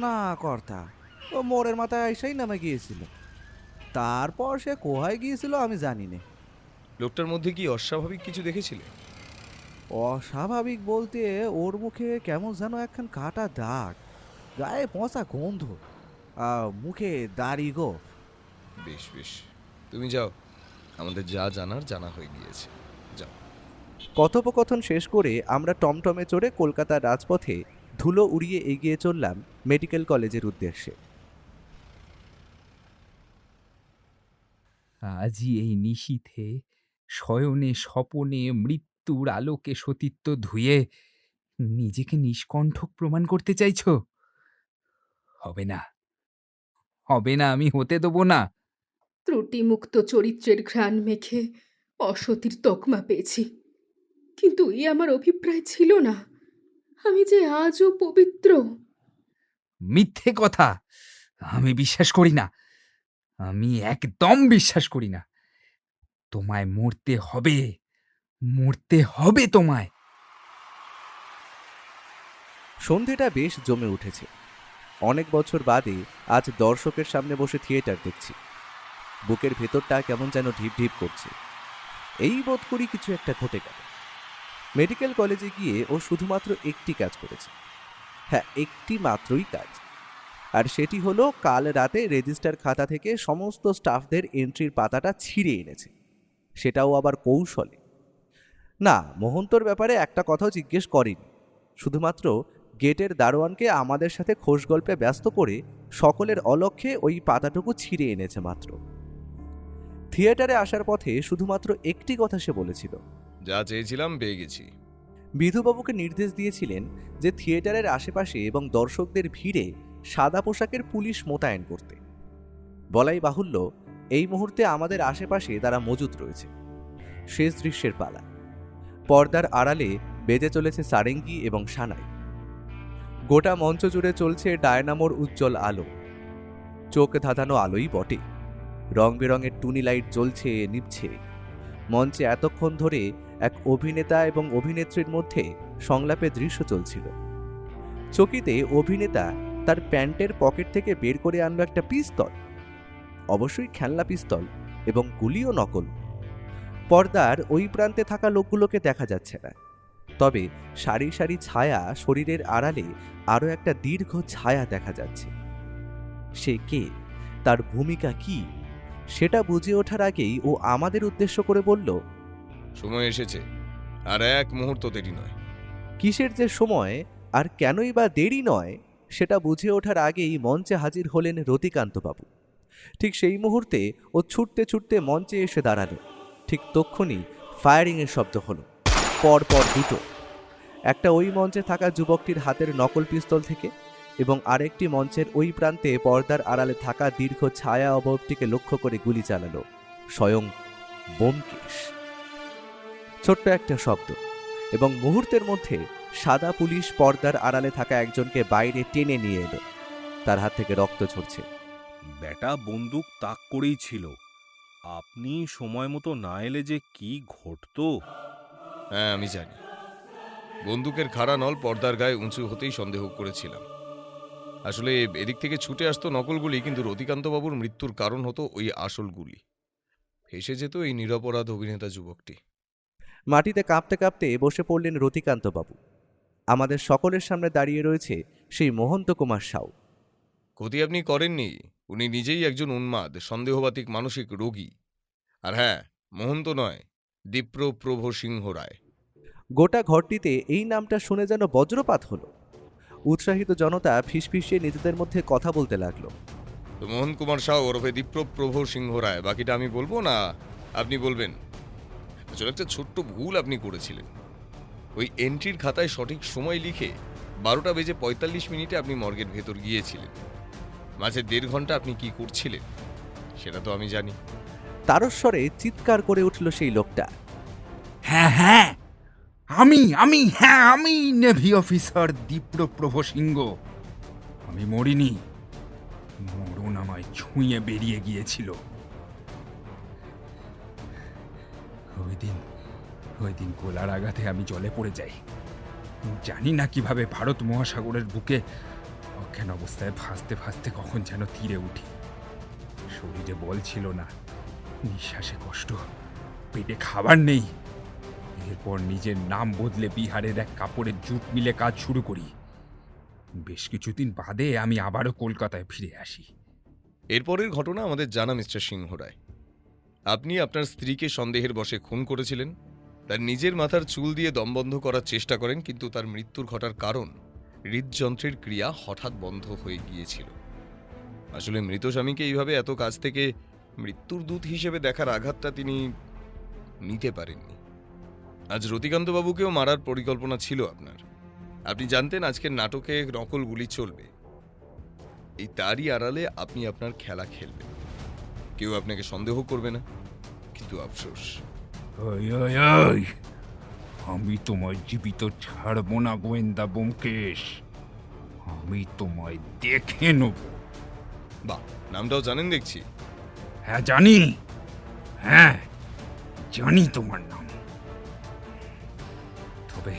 Speaker 4: না কর্তা, ও মোড়ের মাথায় এসেই নামে গিয়েছিল, তারপর সে কোহায় গিয়েছিল আমি জানি না।
Speaker 7: লোকটার মধ্যে কি অস্বাভাবিক কিছু দেখেছিলে?
Speaker 4: অস্বাভাবিক বলতে ওর মুখে কেমন যেন একখান কাটা দাগ, গায়ে পচা গন্ধ, মুখে দাড়ি গো।
Speaker 7: বেশ বেশ, তুমি যাও, আমাদের যা জানার জানা হয়ে গিয়েছে, যাও।
Speaker 4: কথোপকথন শেষ করে আমরা টমটমে চড়ে কলকাতার রাজপথে ধুলো উড়িয়ে এগিয়ে চললাম মেডিকেল কলেজের উদ্দেশ্যে।
Speaker 2: আজই এই নিশীথে শয়নে স্বপনে মৃত্যুর আলোকে সতীত্ব ধুয়ে নিজেকে নিষ্কণ্ঠক প্রমাণ করতে চাইছো? হবে না, হবে না, আমি হতে দেবো না।
Speaker 3: ত্রুটিমুক্ত চরিত্রের ঘ্রাণ মেখে অসতীর তকমা পেয়েছি, কিন্তু এ আমার অভিপ্রায় ছিল না। আমি যে আজও পবিত্র।
Speaker 2: মিথ্যে কথা, আমি বিশ্বাস করি না, আমি একদম বিশ্বাস করি না। তোমায় মরতে হবে, মরতে হবে তোমায়।
Speaker 4: সন্ধেটা বেশ জমে উঠেছে। অনেক বছর বাদে আজ দর্শকের সামনে বসে থিয়েটার দেখছি। বুকের ভেতরটা কেমন যেন ঢিপ ঢিপ করছে। এই বোধ করি কিছু একটা ঘটে গেল। মেডিকেল কলেজে গিয়ে ও শুধুমাত্র একটি কাজ করেছে। হ্যাঁ, একটি মাত্রই কাজ। আর সেটি হলো কাল রাতে রেজিস্টার খাতা থেকে সমস্ত স্টাফদের এন্ট্রির পাতাটা ছিঁড়ে এনেছে, সেটাও আবার কৌশলে। না, মোহন্তর ব্যাপারে একটা কথাও জিজ্ঞেস করেনি, শুধুমাত্র গেটের দারোয়ানকে আমাদের সাথে খোশ গল্পে ব্যস্ত করে সকলের অলক্ষ্যে ওই পাতাটুকু ছিঁড়ে এনেছে মাত্র। থিয়েটারে আসার পথে শুধুমাত্র একটি কথা সে বলেছিল,
Speaker 7: যা চেয়েছিলাম পেয়ে গেছি।
Speaker 4: বিধুবাবুকে নির্দেশ দিয়েছিলেন যে থিয়েটারের আশেপাশে এবং দর্শকদের ভিড়ে সাদা পোশাকের পুলিশ মোতায়েন করতে। বলাই বাহুল্য, এই মুহূর্তে আমাদের আশেপাশে তারা মজুদ রয়েছে। শেষ দৃশ্যের পালা। পর্দার আড়ালে বেজে চলেছে সারেঙ্গি এবং সানাই। গোটা মঞ্চ জুড়ে চলছে ডায়নামোর উজ্জ্বল আলো। চোখ ধাঁধানো আলোই বটে। রং বেরঙের টুনি লাইট জ্বলছে নিভছে। মঞ্চে এতক্ষণ ধরে এক অভিনেতা এবং অভিনেত্রীর মধ্যে সংলাপের দৃশ্য চলছিল। চকিতে অভিনেতা তার প্যান্টের পকেট থেকে বের করে আনলো একটা পিস্তল, অবশ্যই খেলনা পিস্তল, এবং গুলিও নকল। পর্দার ওই প্রান্তে থাকা লোকগুলোকে দেখা যাচ্ছে না, তবে সারি সারি ছায়া, শরীরের আড়ালে আরও একটা দীর্ঘ ছায়া দেখা যাচ্ছে। সে কে, তার ভূমিকা কি, সেটা বুঝে ওঠার আগেই ও আমাদের উদ্দেশ্য করে বলল,
Speaker 7: সময় এসেছে, আর এক মুহূর্ত দেরি নয়।
Speaker 4: কিসের যে সময় আর কেনই বা দেরি নয়, সেটা বুঝে ওঠার আগেই মঞ্চে হাজির হলেন রতিকান্তবাবু। ঠিক সেই মুহূর্তে ও ছুটতে ছুটতে মঞ্চে এসে দাঁড়ালো। ঠিক তক্ষুনি ফায়ারিংয়ের শব্দ হলো, পরপর দুটো। একটা ওই মঞ্চে থাকা যুবকটির হাতের নকল পিস্তল থেকে, এবং আরেকটি মঞ্চের ওই প্রান্তে পর্দার আড়ালে থাকা দীর্ঘ ছায়া অবয়বটিকে লক্ষ্য করে গুলি চালালো স্বয়ং ব্যোমকেশ। ছোট্ট একটা শব্দ, এবং মুহূর্তের মধ্যে সাদা পুলিশ পর্দার আড়ালে থাকা একজনকে বাইরে টেনে নিয়ে এলো। তার হাত থেকে রক্ত ঝরছে।
Speaker 8: ব্যাটা বন্দুক তাক করেই ছিল। আপনি সময় মতো না এলে যে কি ঘটতো।
Speaker 7: হ্যাঁ, আমি জানি। বন্দুকের খাড়া নল পর্দার গায়ে উঁচু হতেই সন্দেহ করেছিলাম। আসলে এদিক থেকে ছুটে আসতো নকলগুলি, কিন্তু রতিকান্তবাবুর মৃত্যুর কারণ হতো ওই আসল গুলি। ফেসে যেত এই নিরপরাধ অভিনেতা যুবকটি।
Speaker 4: মাটিতে কাঁপতে কাঁপতে বসে পড়লেন রতিকান্তবাবু। আমাদের সকলের সামনে দাঁড়িয়ে রয়েছে সেই মহন্ত কুমার সাউ।
Speaker 7: ক্ষতি আপনি করেননি, উনি নিজেই একজন উন্মাদ, সন্দেহবাতিক মানসিক রোগী। আর হ্যাঁ, মহন্ত নয়, দীপ্রপ্রভ সিংহ রায়।
Speaker 4: গোটা ঘরটিতে এই নামটা শুনে যেন বজ্রপাত হলো। উৎসাহিত জনতা ফিসফিসিয়ে নিজেদের মধ্যে কথা বলতে লাগলো।
Speaker 7: তো মোহন কুমার সাউ ওরফে দীপ্রপ্রভ সিংহ রায়, বাকিটা আমি বলবো না আপনি বলবেন? আসলে একটা ছোট্ট ভুল আপনি করেছিলেন। ওই এন্ট্রির খাতায় সঠিক সময় লিখে 12:45 আপনি মর্গের ভেতর গিয়েছিলেন। মাঝে 1.5 ঘন্টা আপনি কি করছিলেন সেটা তো আমি জানি।
Speaker 4: তারস্বরে চিৎকার করে উঠল সেই লোকটা।
Speaker 2: হ্যাঁ হ্যাঁ, আমি নেভি অফিসার দীপ্রপ্রভ সিংহ। আমি মরিনি, মরণ আমায় ছুঁয়ে বেরিয়ে গিয়েছিল। ওই দিন গোলার আঘাতে আমি জলে পড়ে যাই। জানি না কিভাবে ভারত মহাসাগরের বুকে অজ্ঞান অবস্থায় ভাসতে ভাসতে কখন যেন তীরে উঠি। শরীরে বল ছিল না, নিঃশ্বাসে কষ্ট, পেটে খাবার নেই। এরপর নিজের নাম বদলে বিহারের এক কাপড়ের জুট মিলে কাজ শুরু করি। বেশ কিছুদিন বাদে আমি আবারও কলকাতায় ফিরে আসি।
Speaker 7: এরপরের ঘটনা আমাদের জানা মিস্টার সিংহ রায়। আপনি আপনার স্ত্রীকে সন্দেহের বশে খুন করেছিলেন, তার নিজের মাথার চুল দিয়ে দম বন্ধ করার চেষ্টা করেন, কিন্তু তার মৃত্যুর ঘটার কারণ হৃদযন্ত্রের ক্রিয়া হঠাৎ বন্ধ হয়ে গিয়েছিল। আসলে মৃত স্বামীকে এইভাবে এত কাছ থেকে মৃত্যুর দূত হিসেবে দেখার আঘাতটা তিনি নিতে পারেননি। আজ রতিকান্তবাবুকেও মারার পরিকল্পনা ছিল আপনার। আপনি জানতেন আজকের নাটকে নকল গুলি চলবে, এই তারই আড়ালে আপনি আপনার খেলা খেলবেন, কেউ আপনাকে সন্দেহ করবে না। কিন্তু আফসোস,
Speaker 2: ওই ওই ওই, আমি তোমায় জীবিত ছাড়বো না গোয়েন্দা ব্যোমকেশ, আমি তোমায় দেখে নেব।
Speaker 7: বাহ, নামটাও জানেন দেখছি।
Speaker 2: হ্যাঁ জানি, হ্যাঁ জানি তোমার নাম। তবে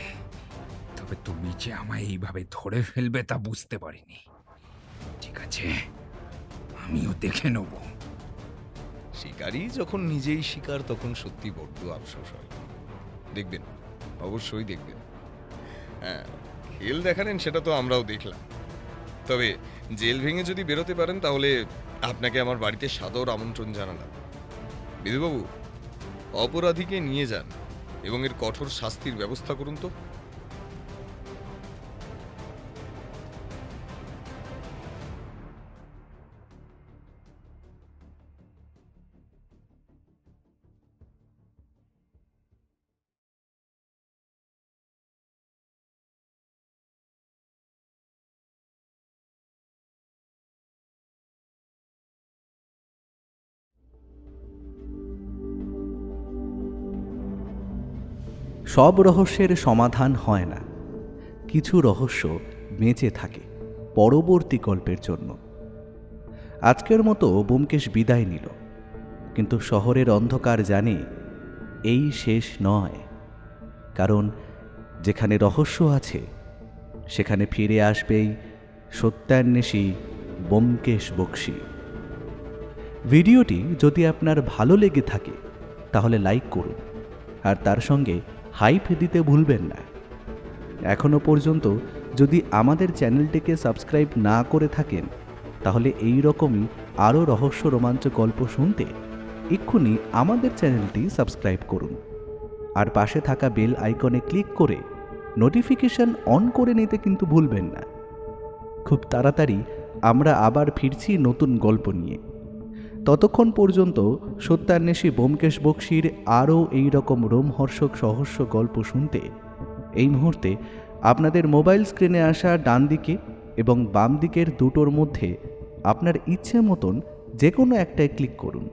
Speaker 2: তবে তুমি যে আমায় এইভাবে ধরে ফেলবে তা বুঝতে পারিনি। ঠিক আছে, আমিও দেখে নেব।
Speaker 7: শিকারী যখন নিজেই শিকার তখন সত্যি বড্ড আফসোস হয়। দেখবেন, অবশ্যই দেখবেন। হ্যাঁ, খেল দেখালেন সেটা তো আমরাও দেখলাম। তবে জেল ভেঙে যদি বেরোতে পারেন তাহলে আপনাকে আমার বাড়িতে সাদর আমন্ত্রণ জানালাম। বিধুবাবু, অপরাধীকে নিয়ে যান এবং এর কঠোর শাস্তির ব্যবস্থা করুন তো।
Speaker 1: সব রহস্যের সমাধান হয় না, কিছু রহস্য বেঁচে থাকে পরবর্তী গল্পের জন্য। আজকের মতো ব্যোমকেশ বিদায় নিল, কিন্তু শহরের অন্ধকার জানে এই শেষ নয়। কারণ যেখানে রহস্য আছে সেখানে ফিরে আসবেই সত্যান্বেষী ব্যোমকেশ বক্সী। ভিডিওটি যদি আপনার ভালো লেগে থাকে তাহলে লাইক করুন, আর তার সঙ্গে হাইপ দিতে ভুলবেন না। এখনো পর্যন্ত যদি আমাদের চ্যানেলটিকে সাবস্ক্রাইব না করে থাকেন তাহলে এই রকমই আরও রহস্য রোমাঞ্চ গল্প শুনতে এক্ষুনি আমাদের চ্যানেলটি সাবস্ক্রাইব করুন, আর পাশে থাকা বেল আইকনে ক্লিক করে নোটিফিকেশন অন করে নিতে কিন্তু ভুলবেন না। খুব তাড়াতাড়ি আমরা আবার ফিরছি নতুন গল্প নিয়ে। ততক্ষণ পর্যন্ত সত্যান্বেষী ব্যোমকেশ বক্সীর আরও এই রকম রোমহর্ষক রহস্য গল্প শুনতে এই মুহূর্তে আপনাদের মোবাইল স্ক্রিনে আসা ডান দিকে এবং বাম দিকের দুটোর মধ্যে আপনার ইচ্ছে মতন যে কোনো একটায় ক্লিক করুন।